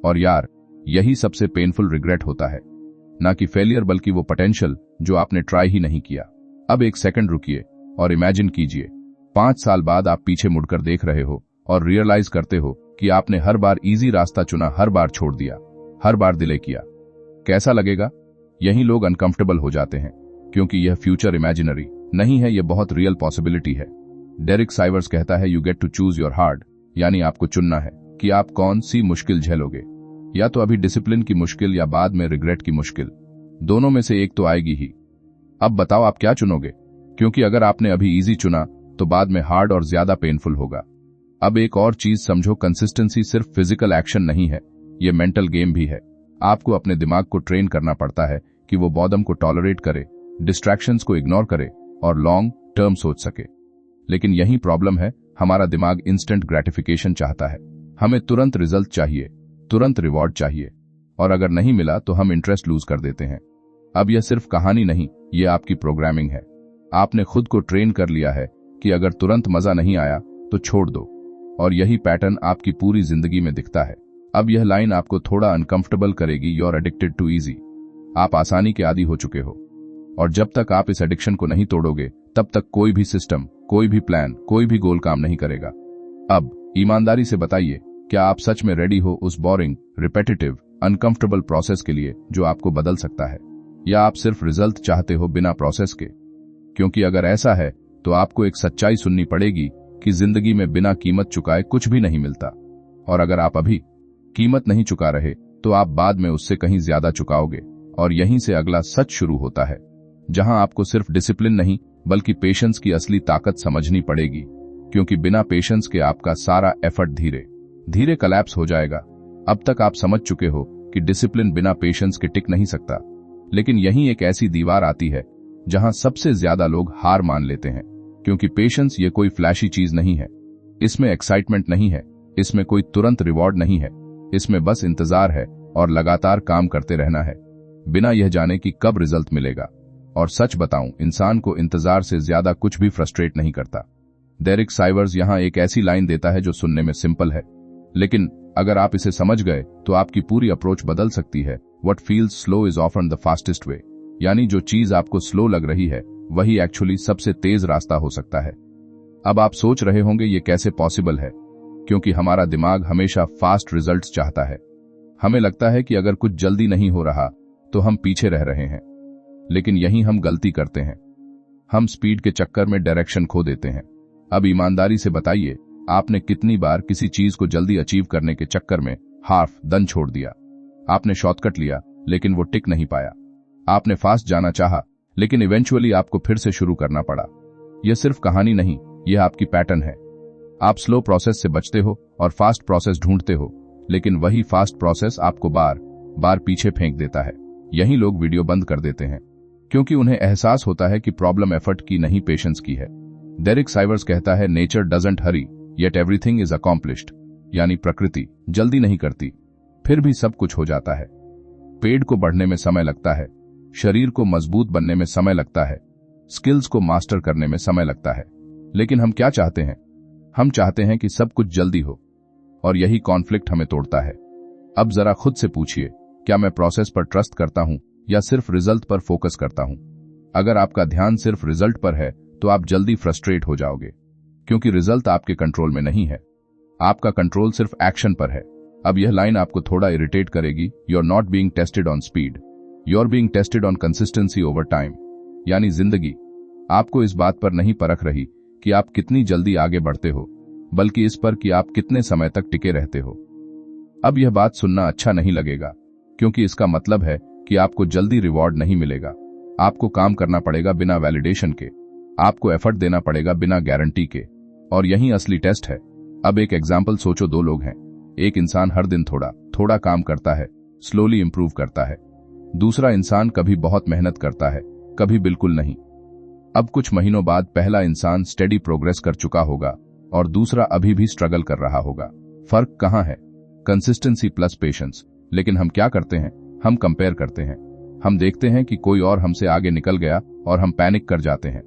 और यार, यही सबसे पेनफुल रिग्रेट होता है, ना कि फेलियर बल्कि वो पोटेंशियल जो आपने ट्राई ही नहीं किया। अब एक सेकंड रुकिए और इमेजिन कीजिए, 5 साल बाद आप पीछे मुड़कर देख रहे हो और रियलाइज करते हो कि आपने हर बार इजी रास्ता चुना, हर बार छोड़ दिया, हर बार डिले किया। कैसा लगेगा? यही लोग अनकंफर्टेबल हो जाते हैं, क्योंकि यह फ्यूचर इमेजिनरी नहीं है, यह बहुत रियल पॉसिबिलिटी है। डेरिक साइवर्स कहता है, you get to choose your hard, यानी आपको चुनना है कि आप कौन सी मुश्किल झेलोगे, या तो अभी डिसिप्लिन की मुश्किल या बाद में रिग्रेट की मुश्किल। दोनों में से एक तो आएगी ही। अब बताओ आप क्या चुनोगे? क्योंकि अगर आपने अभी इजी चुना तो बाद में हार्ड और ज्यादा पेनफुल होगा। अब एक और चीज समझो, कंसिस्टेंसी सिर्फ फिजिकल एक्शन नहीं है, यह मेंटल गेम भी है। आपको अपने दिमाग को ट्रेन करना पड़ता है कि वो बॉदम को टॉलरेट करे, डिस्ट्रैक्शंस को इग्नोर करे और लॉन्ग टर्म सोच सके। लेकिन यही प्रॉब्लम है, हमारा दिमाग इंस्टेंट ग्रेटिफिकेशन चाहता है। हमें तुरंत रिजल्ट चाहिए, तुरंत रिवॉर्ड चाहिए, और अगर नहीं मिला तो हम इंटरेस्ट लूज कर देते हैं। अब यह सिर्फ कहानी नहीं, यह आपकी प्रोग्रामिंग है। आपने खुद को ट्रेन कर लिया है कि अगर तुरंत मजा नहीं आया तो छोड़ दो, और यही पैटर्न आपकी पूरी जिंदगी में दिखता है। अब यह लाइन आपको थोड़ा अनकंफर्टेबल करेगी, you are addicted to easy. आप आसानी के आदी हो चुके हो, और जब तक आप इस एडिक्शन को नहीं तोड़ोगे तब तक कोई भी सिस्टम, कोई भी प्लान, कोई भी गोल काम नहीं करेगा। अब ईमानदारी से बताइए, क्या आप सच में रेडी हो उस बोरिंग, रिपेटिटिव, अनकंफर्टेबल प्रोसेस के लिए जो आपको बदल सकता है, या आप सिर्फ रिजल्ट चाहते हो बिना प्रोसेस के? क्योंकि अगर ऐसा है तो आपको एक सच्चाई सुननी पड़ेगी कि जिंदगी में बिना कीमत चुकाए कुछ भी नहीं मिलता, और अगर आप अभी कीमत नहीं चुका रहे तो आप बाद में उससे कहीं ज्यादा चुकाओगे। और यहीं से अगला सच शुरू होता है, जहां आपको सिर्फ डिसिप्लिन नहीं बल्कि पेशेंस की असली ताकत समझनी पड़ेगी, क्योंकि बिना पेशेंस के आपका सारा एफर्ट धीरे धीरे कोलैप्स हो जाएगा। अब तक आप समझ चुके हो कि डिसिप्लिन बिना पेशेंस के टिक नहीं सकता, लेकिन यहीं एक ऐसी दीवार आती है जहां सबसे ज्यादा लोग हार मान लेते हैं, क्योंकि पेशेंस ये कोई फ्लैशी चीज नहीं है, इसमें एक्साइटमेंट नहीं है, इसमें कोई तुरंत रिवॉर्ड नहीं है, इसमें बस इंतजार है और लगातार काम करते रहना है, बिना यह जाने कि कब रिजल्ट मिलेगा। और सच बताऊं, इंसान को इंतजार से ज्यादा कुछ भी फ्रस्ट्रेट नहीं करता। डेरिक साइवर्स यहां एक ऐसी लाइन देता है जो सुनने में सिंपल है, लेकिन अगर आप इसे समझ गए तो आपकी पूरी अप्रोच बदल सकती है। What feels slow is often the fastest way, यानी जो चीज आपको स्लो लग रही है वही एक्चुअली सबसे तेज रास्ता हो सकता है। अब आप सोच रहे होंगे ये कैसे पॉसिबल है, क्योंकि हमारा दिमाग हमेशा फास्ट रिजल्ट्स चाहता है। हमें लगता है कि अगर कुछ जल्दी नहीं हो रहा तो हम पीछे रह रहे हैं, लेकिन यही हम गलती करते हैं। हम स्पीड के चक्कर में डायरेक्शन खो देते हैं। अब ईमानदारी से बताइए, आपने कितनी बार किसी चीज को जल्दी अचीव करने के चक्कर में हाफ दन छोड़ दिया? आपने शॉर्टकट लिया लेकिन वो टिक नहीं पाया। आपने फास्ट जाना चाहा लेकिन इवेंचुअली आपको फिर से शुरू करना पड़ा। यह सिर्फ कहानी नहीं, यह आपकी पैटर्न है। आप स्लो प्रोसेस से बचते हो और फास्ट प्रोसेस ढूंढते हो, लेकिन वही फास्ट प्रोसेस आपको बार बार पीछे फेंक देता है। यही लोग वीडियो बंद कर देते हैं, क्योंकि उन्हें एहसास होता है कि प्रॉब्लम एफर्ट की नहीं, पेशेंस की है। डेरिक साइवर्स कहता है, nature doesn't Hari yet everything is accomplished, यानी प्रकृति जल्दी नहीं करती फिर भी सब कुछ हो जाता है। पेड़ को बढ़ने में समय लगता है, शरीर को मजबूत बनने में समय लगता है, स्किल्स को मास्टर करने में समय लगता है, लेकिन हम क्या चाहते हैं? हम चाहते हैं कि सब कुछ जल्दी हो, और यही कॉन्फ्लिक्ट हमें तोड़ता है। अब जरा खुद से पूछिए, क्या मैं प्रोसेस पर ट्रस्ट करता हूं या सिर्फ रिजल्ट पर फोकस करता हूं? अगर आपका ध्यान सिर्फ रिजल्ट पर है तो आप जल्दी फ्रस्ट्रेट हो जाओगे, क्योंकि रिजल्ट आपके कंट्रोल में नहीं है। आपका कंट्रोल सिर्फ एक्शन पर है। अब यह लाइन आपको थोड़ा इरिटेट करेगी, you are not being tested on speed, you are being tested on consistency over time. यानी जिंदगी आपको इस बात पर नहीं परख रही कि आप कितनी जल्दी आगे बढ़ते हो, बल्कि इस पर कि आप कितने समय तक टिके रहते हो। अब यह बात सुनना अच्छा नहीं लगेगा, क्योंकि इसका मतलब है कि आपको जल्दी रिवॉर्ड नहीं मिलेगा। आपको काम करना पड़ेगा बिना वैलिडेशन के, आपको एफर्ट देना पड़ेगा बिना गारंटी के, और यही असली टेस्ट है। अब एक एग्जाम्पल सोचो, दो लोग हैं। एक इंसान हर दिन थोड़ा थोड़ा काम करता है, स्लोली इंप्रूव करता है। दूसरा इंसान कभी बहुत मेहनत करता है, कभी बिल्कुल नहीं। अब कुछ महीनों बाद पहला इंसान स्टेडी प्रोग्रेस कर चुका होगा और दूसरा अभी भी स्ट्रगल कर रहा होगा। फर्क कहां है? Consistency plus patience. लेकिन हम क्या करते हैं? हम कंपेयर करते हैं। हम देखते हैं कि कोई और हमसे आगे निकल गया और हम पैनिक कर जाते हैं।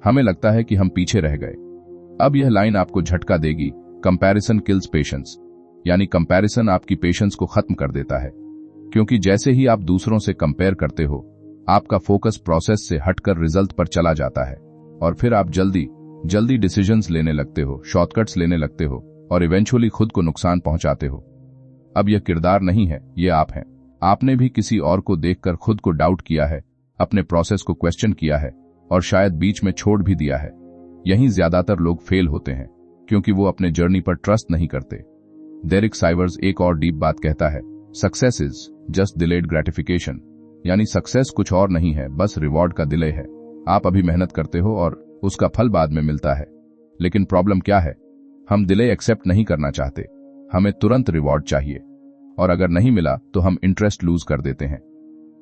हमें लगता है कि हम पीछे रह गए। अब यह लाइन आपको झटका देगी। कंपैरिजन किल्स पेशेंस, यानी कंपैरिजन आपकी पेशेंस को खत्म कर देता है। क्योंकि जैसे ही आप दूसरों से कंपेयर करते हो, आपका फोकस प्रोसेस से हटकर रिजल्ट पर चला जाता है, और फिर आप जल्दी डिसीजंस लेने लगते हो, शॉर्टकट्स लेने लगते हो, और इवेंचुअली खुद को नुकसान पहुंचाते हो। अब यह किरदार नहीं है, ये आप हैं। आपने भी किसी और को देखकर खुद को डाउट किया है, अपने प्रोसेस को क्वेश्चन किया है, और शायद बीच में छोड़ भी दिया है। यहीं ज्यादातर लोग फेल होते हैं, क्योंकि वो अपने जर्नी पर ट्रस्ट नहीं करते। डेरिक साइवर्स एक और डीप बात कहता है, success is just delayed gratification, यानी सक्सेस कुछ और नहीं है, बस रिवॉर्ड का डिले है। आप अभी मेहनत करते हो और उसका फल बाद में मिलता है। लेकिन प्रॉब्लम क्या है? हम डिले एक्सेप्ट नहीं करना चाहते, हमें तुरंत रिवॉर्ड चाहिए, और अगर नहीं मिला तो हम इंटरेस्ट लूज कर देते हैं।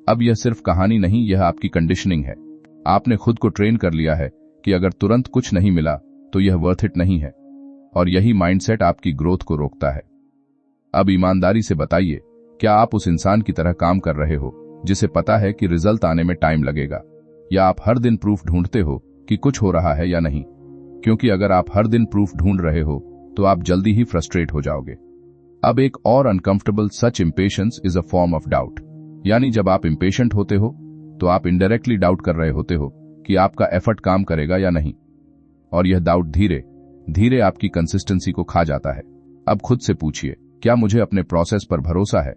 अब यह सिर्फ कहानी नहीं, यह आपकी कंडीशनिंग है। आपने खुद को ट्रेन कर लिया है कि अगर तुरंत कुछ नहीं मिला तो यह वर्थ इट नहीं है, और यही माइंडसेट आपकी ग्रोथ को रोकता है। अब ईमानदारी से बताइए, क्या आप उस इंसान की तरह काम कर रहे हो जिसे पता है कि रिजल्ट आने में टाइम लगेगा, या आप हर दिन प्रूफ ढूंढते हो कि कुछ हो रहा है या नहीं? क्योंकि अगर आप हर दिन प्रूफ ढूंढ रहे हो तो आप जल्दी ही फ्रस्ट्रेट हो जाओगे। अब एक और uncomfortable such, impatience is a form of doubt. यानी जब आप इंपेशेंट होते हो तो आप इनडायरेक्टली डाउट कर रहे होते हो कि आपका एफर्ट काम करेगा या नहीं, और यह डाउट धीरे धीरे आपकी कंसिस्टेंसी को खा जाता है। अब खुद से पूछिए, क्या मुझे अपने प्रोसेस पर भरोसा है?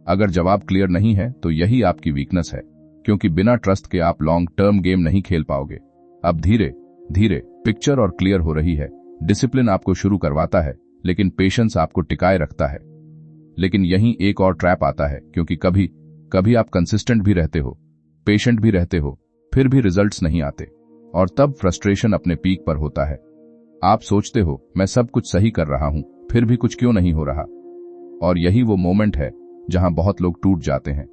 अगर जवाब क्लियर नहीं है तो यही आपकी वीकनेस है, क्योंकि बिना ट्रस्ट के आप लॉन्ग टर्म गेम नहीं खेल पाओगे। अब धीरे धीरे पिक्चर और क्लियर हो रही है। डिसिप्लिन आपको शुरू करवाता है, लेकिन पेशेंस आपको टिकाए रखता है। लेकिन यहीं एक और ट्रैप आता है, क्योंकि कभी कभी आप कंसिस्टेंट भी रहते हो, पेशेंट भी रहते हो, फिर भी रिजल्ट्स नहीं आते, और तब फ्रस्ट्रेशन अपने पीक पर होता है। आप सोचते हो, मैं सब कुछ सही कर रहा हूं, फिर भी कुछ क्यों नहीं हो रहा? और यही वो मोमेंट है जहां बहुत लोग टूट जाते हैं,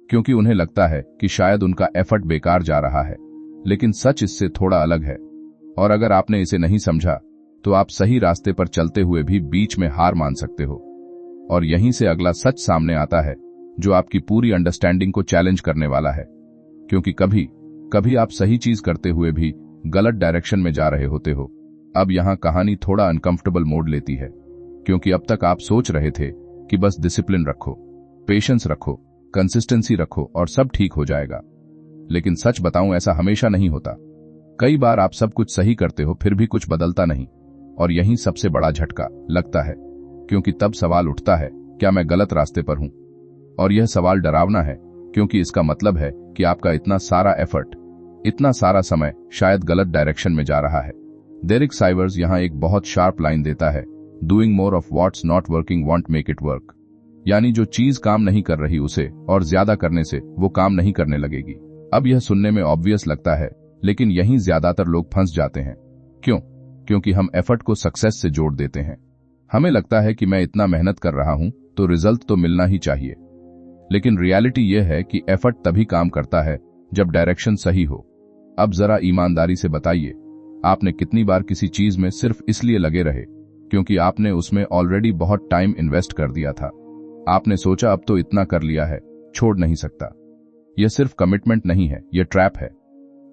क्योंकि उन्हें लगता है कि शायद उनका एफर्ट बेकार जा रहा है। लेकिन सच इससे थोड़ा अलग है, और अगर आपने इसे नहीं समझा तो आप सही रास्ते पर चलते हुए भी बीच में हार मान सकते हो। और यहीं से अगला सच सामने आता है, जो आपकी पूरी अंडरस्टैंडिंग को चैलेंज करने वाला है। क्योंकि कभी कभी आप सही चीज करते हुए भी गलत डायरेक्शन में जा रहे होते हो। अब यहां कहानी थोड़ा अनकंफर्टेबल मोड लेती है, क्योंकि अब तक आप सोच रहे थे कि बस डिसिप्लिन रखो, पेशेंस रखो, कंसिस्टेंसी रखो और सब ठीक हो जाएगा। लेकिन सच बताऊं, ऐसा हमेशा नहीं होता। कई बार आप सब कुछ सही करते हो, फिर भी कुछ बदलता नहीं, और यही सबसे बड़ा झटका लगता है। क्योंकि तब सवाल उठता है, क्या मैं गलत रास्ते पर हूं? और यह सवाल डरावना है, क्योंकि इसका मतलब है कि आपका इतना सारा एफर्ट, इतना सारा समय शायद गलत डायरेक्शन में जा रहा है। डेरिक साइवर्स यहां एक बहुत शार्प लाइन देता है, doing more of what's not working want make it work. यानी जो चीज काम नहीं कर रही उसे और ज्यादा करने से वो काम नहीं करने लगेगी। अब यह सुनने में ऑब्वियस लगता है, लेकिन यहीं ज्यादातर लोग फंस जाते हैं। क्यों? क्योंकि हम एफर्ट को सक्सेस से जोड़ देते हैं। हमें लगता है कि मैं इतना मेहनत कर रहा हूं तो रिजल्ट तो मिलना ही चाहिए। लेकिन रियलिटी यह है कि एफर्ट तभी काम करता है जब डायरेक्शन सही हो। अब जरा ईमानदारी से बताइए, आपने कितनी बार किसी चीज में सिर्फ इसलिए लगे रहे क्योंकि आपने उसमें ऑलरेडी बहुत टाइम इन्वेस्ट कर दिया था। आपने सोचा अब तो इतना कर लिया है, छोड़ नहीं सकता। यह सिर्फ कमिटमेंट नहीं है, यह ट्रैप है।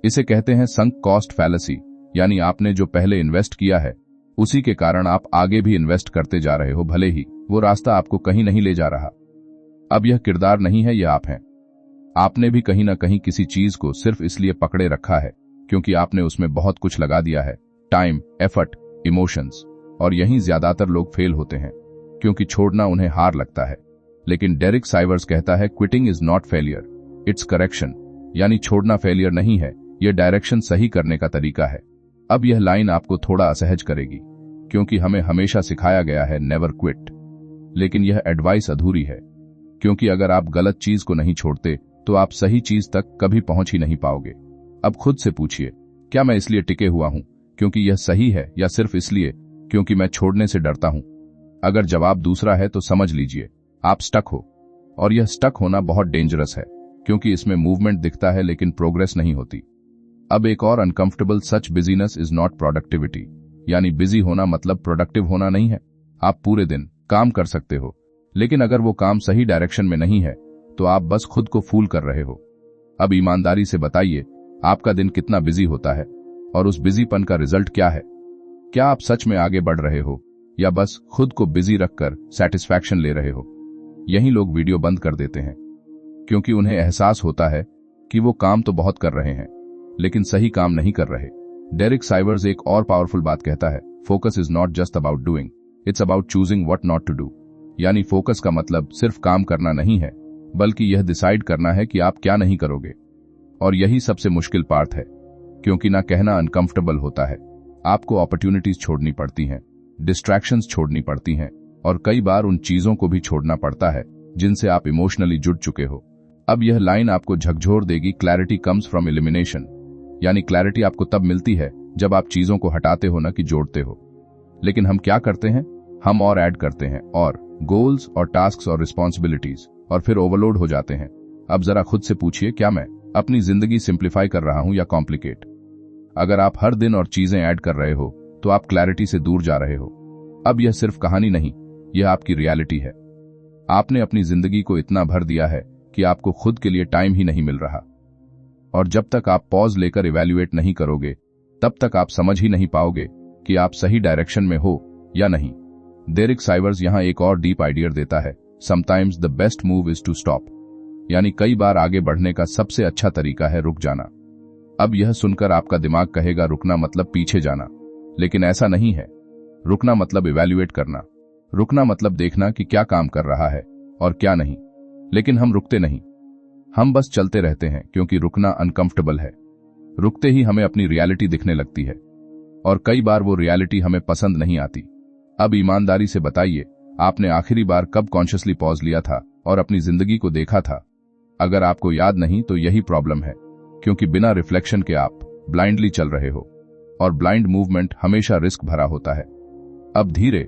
इसे कहते हैं संक कॉस्ट फैलेसी, यानी आपने जो पहले इन्वेस्ट किया है उसी के कारण आप आगे भी इन्वेस्ट करते जा रहे हो, भले ही वो रास्ता आपको कहीं नहीं ले जा रहा। अब यह किरदार नहीं है, यह आप हैं। आपने भी कहीं ना कहीं किसी चीज को सिर्फ इसलिए पकड़े रखा है क्योंकि आपने उसमें बहुत कुछ लगा दिया है, टाइम, एफर्ट, इमोशंस, और यहीं ज्यादातर लोग फेल होते हैं क्योंकि छोड़ना उन्हें हार लगता है। लेकिन डेरिक साइवर्स कहता है, quitting is not failure, it's correction. यानी छोड़ना फेलियर नहीं है, यह डायरेक्शन सही करने का तरीका है। अब यह लाइन आपको थोड़ा असहज करेगी, क्योंकि हमें हमेशा सिखाया गया है नेवर क्विट। लेकिन यह एडवाइस अधूरी है, क्योंकि अगर आप गलत चीज को नहीं छोड़ते तो आप सही चीज तक कभी पहुंच ही नहीं पाओगे। अब खुद से पूछिए, क्या मैं इसलिए टिके हुआ हूं क्योंकि यह सही है, या सिर्फ इसलिए क्योंकि मैं छोड़ने से डरता हूं? अगर जवाब दूसरा है तो समझ लीजिए आप स्टक हो। और यह स्टक होना बहुत डेंजरस है, क्योंकि इसमें मूवमेंट दिखता है लेकिन प्रोग्रेस नहीं होती। अब एक और uncomfortable such, business is not productivity. यानी बिजी होना मतलब प्रोडक्टिव होना नहीं है। आप पूरे दिन काम कर सकते हो, लेकिन अगर वो काम सही डायरेक्शन में नहीं है तो आप बस खुद को फूल कर रहे हो। अब ईमानदारी से बताइए, आपका दिन कितना बिजी होता है और उस बिजीपन का रिजल्ट क्या है? क्या आप सच में आगे बढ़ रहे हो या बस खुद को बिजी रखकर सेटिस्फैक्शन ले रहे हो? यही लोग वीडियो बंद कर देते हैं, क्योंकि उन्हें एहसास होता है कि वो काम तो बहुत कर रहे हैं लेकिन सही काम नहीं कर रहे। डेरिक साइवर्स एक और पावरफुल बात कहता है, focus is not just about doing, it's about choosing what not to do. यानी फोकस का मतलब सिर्फ काम करना नहीं है, बल्कि यह डिसाइड करना है कि आप क्या नहीं करोगे। और यही सबसे मुश्किल पार्ट है, क्योंकि ना कहना अनकंफर्टेबल होता है। आपको अपॉर्चुनिटीज छोड़नी पड़ती हैं, डिस्ट्रैक्शंस छोड़नी पड़ती हैं, और कई बार उन चीजों को भी छोड़ना पड़ता है जिनसे आप इमोशनली जुड़ चुके हो। अब यह लाइन आपको झकझोर देगी, क्लैरिटी कम्स फ्रॉम एलिमिनेशन। यानी क्लैरिटी आपको तब मिलती है जब आप चीजों को हटाते हो, न कि जोड़ते हो। लेकिन हम क्या करते हैं? हम और ऐड करते हैं, और गोल्स और टास्क्स और रिस्पॉन्सिबिलिटीज, और फिर ओवरलोड हो जाते हैं। अब जरा खुद से पूछिए, क्या मैं अपनी जिंदगी सिंप्लीफाई कर रहा हूं या कॉम्प्लिकेट? अगर आप हर दिन और चीजें ऐड कर रहे हो तो आप क्लैरिटी से दूर जा रहे हो। अब यह सिर्फ कहानी नहीं, यह आपकी रियलिटी है। आपने अपनी जिंदगी को इतना भर दिया है कि आपको खुद के लिए टाइम ही नहीं मिल रहा। और जब तक आप पॉज लेकर इवैल्यूएट नहीं करोगे, तब तक आप समझ ही नहीं पाओगे कि आप सही डायरेक्शन में हो या नहीं। डेरिक साइवर्स यहां एक और डीप आइडिया देता है, sometimes the best move is to stop. यानी कई बार आगे बढ़ने का सबसे अच्छा तरीका है रुक जाना। अब यह सुनकर आपका दिमाग कहेगा रुकना मतलब पीछे जाना, लेकिन ऐसा नहीं है। रुकना मतलब इवैल्यूएट करना। रुकना मतलब देखना कि क्या काम कर रहा है और क्या नहीं। लेकिन हम रुकते नहीं, हम बस चलते रहते हैं, क्योंकि रुकना अनकंफर्टेबल है। रुकते ही हमें अपनी रियलिटी दिखने लगती है, और कई बार वो रियलिटी हमें पसंद नहीं आती। अब ईमानदारी से बताइए, आपने आखिरी बार कब कॉन्शियसली पॉज लिया था और अपनी जिंदगी को देखा था? अगर आपको याद नहीं तो यही प्रॉब्लम है, क्योंकि बिना रिफ्लेक्शन के आप ब्लाइंडली चल रहे हो, और ब्लाइंड मूवमेंट हमेशा रिस्क भरा होता है। अब धीरे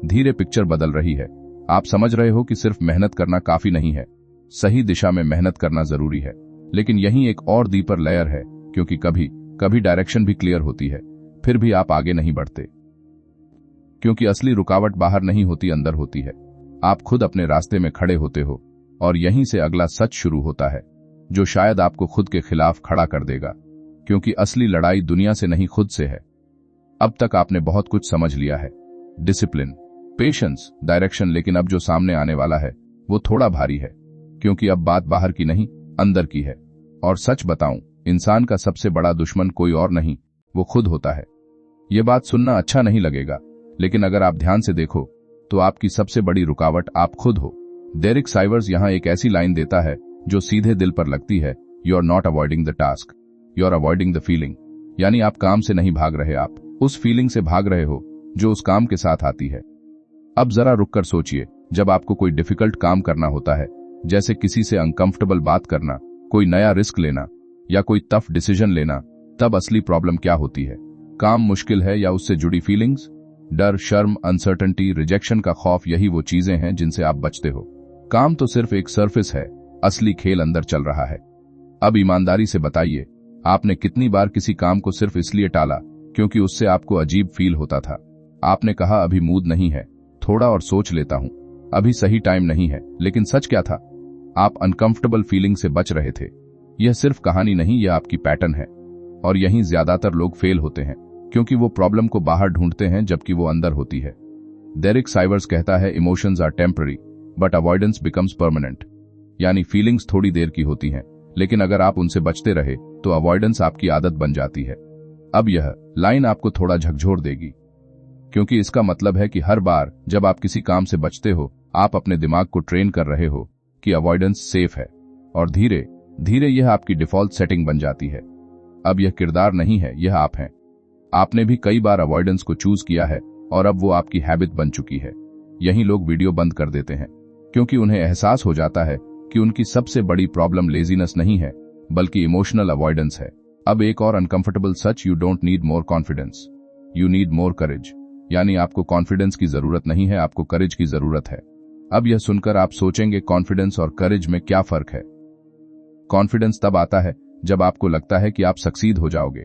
धीरे पिक्चर बदल रही है। आप समझ रहे हो कि सिर्फ मेहनत करना काफी नहीं है, सही दिशा में मेहनत करना जरूरी है। लेकिन यही एक और डीपर लेयर है, क्योंकि कभी कभी डायरेक्शन भी क्लियर होती है, फिर भी आप आगे नहीं बढ़ते, क्योंकि असली रुकावट बाहर नहीं होती, अंदर होती है। आप खुद अपने रास्ते में खड़े होते हो, और यहीं से अगला सच शुरू होता है, जो शायद आपको खुद के खिलाफ खड़ा कर देगा, क्योंकि असली लड़ाई दुनिया से नहीं, खुद से है। अब तक आपने बहुत कुछ समझ लिया है, डिसिप्लिन, पेशेंस, डायरेक्शन, लेकिन अब जो सामने आने वाला है वो थोड़ा भारी है, क्योंकि अब बात बाहर की नहीं, अंदर की है। और सच बताऊं, इंसान का सबसे बड़ा दुश्मन कोई और नहीं, वो खुद होता है। ये बात सुनना अच्छा नहीं लगेगा, लेकिन अगर आप ध्यान से देखो तो आपकी सबसे बड़ी रुकावट आप खुद हो। डेरिक साइवर्स यहां एक ऐसी लाइन देता है जो सीधे दिल पर लगती है, you are not avoiding the task, you are avoiding the feeling. यानी आप काम से नहीं भाग रहे, आप उस फीलिंग से भाग रहे हो जो उस काम के साथ आती है। अब जरा रुककर सोचिए, जब आपको कोई डिफिकल्ट काम करना होता है, जैसे किसी से अनकंफर्टेबल बात करना, कोई नया रिस्क लेना, या कोई टफ डिसीजन लेना, तब असली प्रॉब्लम क्या होती है? काम मुश्किल है या उससे जुड़ी फीलिंग्स? डर, शर्म, अनसर्टेनिटी, रिजेक्शन का खौफ, यही वो चीजें हैं जिनसे आप बचते हो। काम तो सिर्फ एक सरफेस है, असली खेल अंदर चल रहा है। अब ईमानदारी से बताइए, आपने कितनी बार किसी काम को सिर्फ इसलिए टाला क्योंकि उससे आपको अजीब फील होता था? आपने कहा अभी मूड नहीं है, थोड़ा और सोच लेता हूं, अभी सही टाइम नहीं है। लेकिन सच क्या था? आप अनकंफर्टेबल फीलिंग से बच रहे थे। यह सिर्फ कहानी नहीं, यह आपकी पैटर्न है। और यहीं ज्यादातर लोग फेल होते हैं, क्योंकि वो प्रॉब्लम को बाहर ढूंढते हैं जबकि वो अंदर होती है। डेरिक साइवर्स कहता है, emotions are temporary but avoidance becomes permanent. यानी फीलिंग्स थोड़ी देर की होती हैं, लेकिन अगर आप उनसे बचते रहे तो अवॉइडेंस आपकी आदत बन जाती है। अब यह लाइन आपको थोड़ा झकझोर देगी, क्योंकि इसका मतलब है कि हर बार जब आप किसी काम से बचते हो, आप अपने दिमाग को ट्रेन कर रहे हो कि अवॉइडेंस सेफ है, और धीरे धीरे यह आपकी डिफॉल्ट सेटिंग बन जाती है। अब यह किरदार नहीं है, यह आप हैं। आपने भी कई बार अवॉइडेंस को चूज किया है और अब वो आपकी हैबिट बन चुकी है। यही लोग वीडियो बंद कर देते हैं क्योंकि उन्हें एहसास हो जाता है कि उनकी सबसे बड़ी प्रॉब्लम लेजीनेस नहीं है बल्कि इमोशनल अवॉइडेंस है। अब एक और अनकंफर्टेबल सच, you don't need more confidence, you need more courage. यानी आपको कॉन्फिडेंस की जरूरत नहीं है, आपको करेज की जरूरत है। अब यह सुनकर आप सोचेंगे कॉन्फिडेंस और करेज में क्या फर्क है। कॉन्फिडेंस तब आता है जब आपको लगता है कि आप सक्सीड हो जाओगे।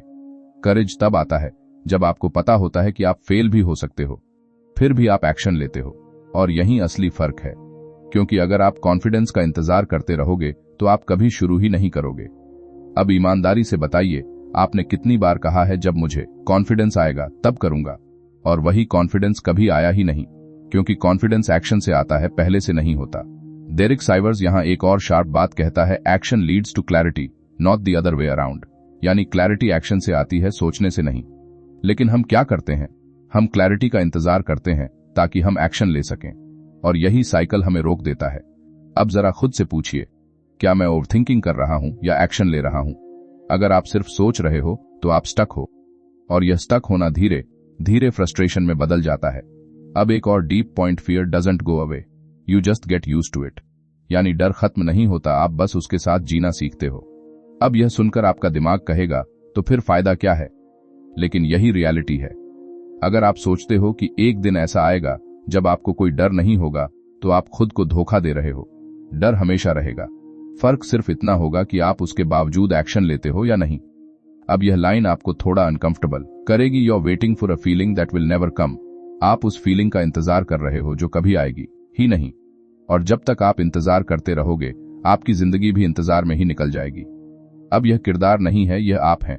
करेज तब आता है जब आपको पता होता है कि आप फेल भी हो सकते हो, फिर भी आप एक्शन लेते हो। और यही असली फर्क है, क्योंकि अगर आप कॉन्फिडेंस का इंतजार करते रहोगे तो आप कभी शुरू ही नहीं करोगे। अब ईमानदारी से बताइए, आपने कितनी बार कहा है जब मुझे कॉन्फिडेंस आएगा तब करूंगा, और वही कॉन्फिडेंस कभी आया ही नहीं, क्योंकि कॉन्फिडेंस एक्शन से आता है, पहले से नहीं होता। डेरिक साइवर्स यहां एक और शार्प बात कहता है, action leads to clarity not the other way around. यानी क्लैरिटी एक्शन से आती है, सोचने से नहीं। लेकिन हम क्या करते हैं, हम क्लैरिटी का इंतजार करते हैं ताकि हम एक्शन ले सकें, और यही साइकिल हमें रोक देता है। अब जरा खुद से पूछिए, क्या मैं ओवरथिंकिंग कर रहा हूं या एक्शन ले रहा हूं? अगर आप सिर्फ सोच रहे हो तो आप स्टक हो, और यह स्टक होना धीरे धीरे फ्रस्ट्रेशन में बदल जाता है। अब एक और deep point, fear doesn't go away, you just get used to it. यानी डर खत्म नहीं होता, आप बस उसके साथ जीना सीखते हो। अब यह सुनकर आपका दिमाग कहेगा तो फिर फायदा क्या है, लेकिन यही रियलिटी है। अगर आप सोचते हो कि एक दिन ऐसा आएगा जब आपको कोई डर नहीं होगा, तो आप खुद को धोखा दे रहे हो। डर हमेशा रहेगा, फर्क सिर्फ इतना होगा कि आप उसके बावजूद एक्शन लेते हो या नहीं। अब यह लाइन आपको थोड़ा अनकंफर्टेबल करेगी, you are waiting for a feeling that will never come. आप उस फीलिंग का इंतजार कर रहे हो जो कभी आएगी ही नहीं, और जब तक आप इंतजार करते रहोगे आपकी जिंदगी भी इंतजार में ही निकल जाएगी। अब यह किरदार नहीं है, यह आप हैं।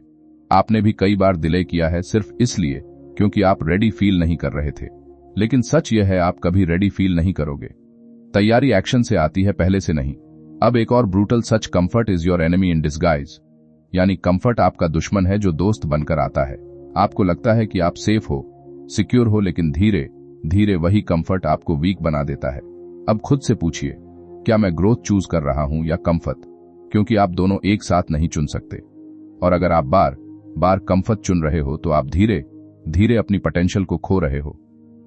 आपने भी कई बार डिले किया है सिर्फ इसलिए क्योंकि आप रेडी फील नहीं कर रहे थे, लेकिन सच यह है आप कभी रेडी फील नहीं करोगे। तैयारी एक्शन से आती है, पहले से नहीं। अब एक और brutal such, comfort is your enemy in disguise. यानी कंफर्ट आपका दुश्मन है जो दोस्त बनकर आता है। आपको लगता है कि आप सेफ हो, सिक्योर हो, लेकिन धीरे धीरे वही कंफर्ट आपको वीक बना देता है। अब खुद से पूछिए, क्या मैं ग्रोथ चूज कर रहा हूं या कंफर्ट? क्योंकि आप दोनों एक साथ नहीं चुन सकते। और अगर आप बार बार कंफर्ट चुन रहे हो तो आप धीरे धीरे अपनी पोटेंशियल को खो रहे हो।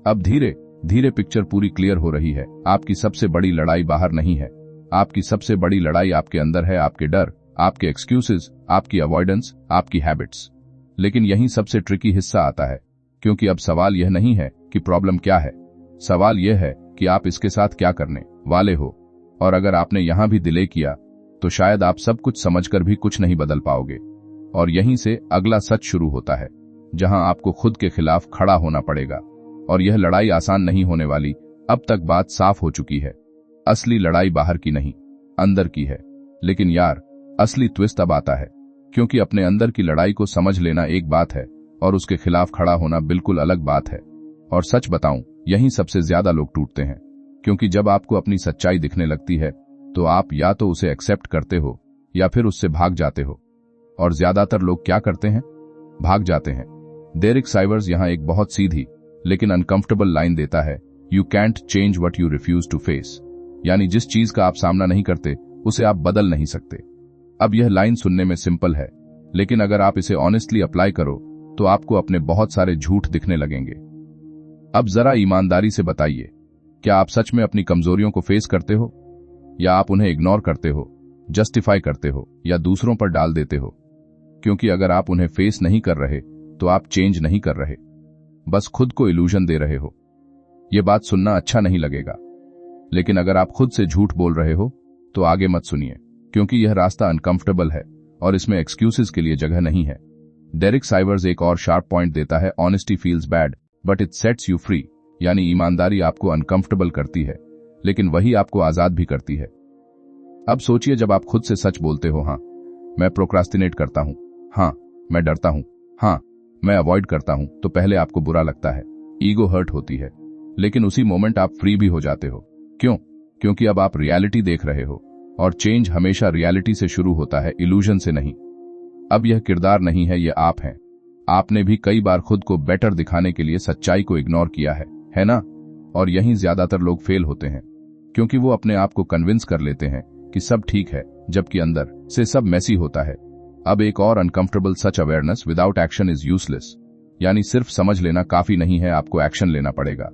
अब धीरे धीरे पिक्चर पूरी क्लियर हो रही है। आपकी सबसे बड़ी लड़ाई बाहर नहीं है, आपकी सबसे बड़ी लड़ाई आपके अंदर है। आपके डर, आपके एक्सक्यूजेस, आपकी अवॉइडेंस, आपकी हैबिट्स। लेकिन यही सबसे ट्रिकी हिस्सा आता है, क्योंकि अब सवाल यह नहीं है कि प्रॉब्लम क्या है, सवाल यह है कि आप इसके साथ क्या करने वाले हो। और अगर आपने यहां भी डिले किया तो शायद आप सब कुछ समझकर भी कुछ नहीं बदल पाओगे। और यहीं से अगला सच शुरू होता है, जहां आपको खुद के खिलाफ खड़ा होना पड़ेगा। और यह लड़ाई आसान नहीं होने वाली, अब तक बात साफ हो चुकी है। असली लड़ाई बाहर की नहीं, अंदर की है। लेकिन यार, असली ट्विस्ट अब आता है, क्योंकि अपने अंदर की लड़ाई को समझ लेना एक बात है और उसके खिलाफ खड़ा होना बिल्कुल अलग बात है। और सच बताऊं, यहीं सबसे ज्यादा लोग टूटते हैं, क्योंकि जब आपको अपनी सच्चाई दिखने लगती है तो आप या तो उसे एक्सेप्ट करते हो या फिर उससे भाग जाते हो। और ज्यादातर लोग क्या करते हैं? भाग जाते हैं। डेरिक साइवर्स यहां एक बहुत सीधी लेकिन अनकंफर्टेबल लाइन देता है, you can't change what you refuse to face. यानी जिस चीज का आप सामना नहीं करते उसे आप बदल नहीं सकते। अब यह लाइन सुनने में सिंपल है, लेकिन अगर आप इसे ऑनेस्टली अप्लाई करो तो आपको अपने बहुत सारे झूठ दिखने लगेंगे। अब जरा ईमानदारी से बताइए, क्या आप सच में अपनी कमजोरियों को फेस करते हो, या आप उन्हें इग्नोर करते हो, जस्टिफाई करते हो, या दूसरों पर डाल देते हो? क्योंकि अगर आप उन्हें फेस नहीं कर रहे तो आप चेंज नहीं कर रहे, बस खुद को इल्यूजन दे रहे हो। यह बात सुनना अच्छा नहीं लगेगा, लेकिन अगर आप खुद से झूठ बोल रहे हो तो आगे मत सुनिए, क्योंकि यह रास्ता अनकंफर्टेबल है और इसमें एक्सक्यूजेस के लिए जगह नहीं है। डेरिक साइवर्स एक और शार्प पॉइंट देता है, honesty feels bad but it sets you free. यानी ईमानदारी आपको अनकंफर्टेबल करती है, लेकिन वही आपको आजाद भी करती है। अब सोचिए, जब आप खुद से सच बोलते हो, हाँ मैं प्रोक्रास्टिनेट करता हूं, हाँ मैं डरता हूं, हाँ मैं अवॉइड करता हूं, तो पहले आपको बुरा लगता है, ईगो हर्ट होती है, लेकिन उसी मोमेंट आप फ्री भी हो जाते हो। क्यों? क्योंकि अब आप रियलिटी देख रहे हो, और चेंज हमेशा रियलिटी से शुरू होता है, इल्यूजन से नहीं। अब यह किरदार नहीं है, यह आप हैं। आपने भी कई बार खुद को बेटर दिखाने के लिए सच्चाई को इग्नोर किया है ना? और यहीं ज्यादातर लोग फेल होते हैं, क्योंकि वो अपने आप को कन्विंस कर लेते हैं कि सब ठीक है, जबकि अंदर से सब मेसी होता है। अब एक और uncomfortable such, awareness without action is useless. यानी सिर्फ समझ लेना काफी नहीं है, आपको एक्शन लेना पड़ेगा।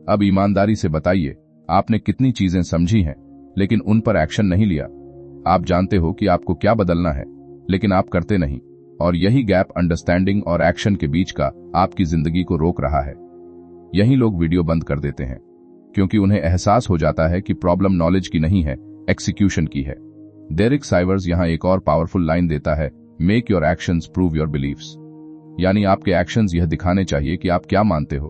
अब ईमानदारी से बताइए, आपने कितनी चीजें समझी हैं लेकिन उन पर एक्शन नहीं लिया। आप जानते हो कि आपको क्या बदलना है, लेकिन आप करते नहीं, और यही गैप अंडरस्टैंडिंग और एक्शन के बीच का आपकी जिंदगी को रोक रहा है। यही लोग वीडियो बंद कर देते हैं क्योंकि उन्हें एहसास हो जाता है कि प्रॉब्लम नॉलेज की नहीं है, एक्सिक्यूशन की है। डेरिक साइवर्स यहां एक और पावरफुल लाइन देता है, make your actions prove your believes, यानी आपके एक्शंस यह दिखाने चाहिए कि आप क्या मानते हो।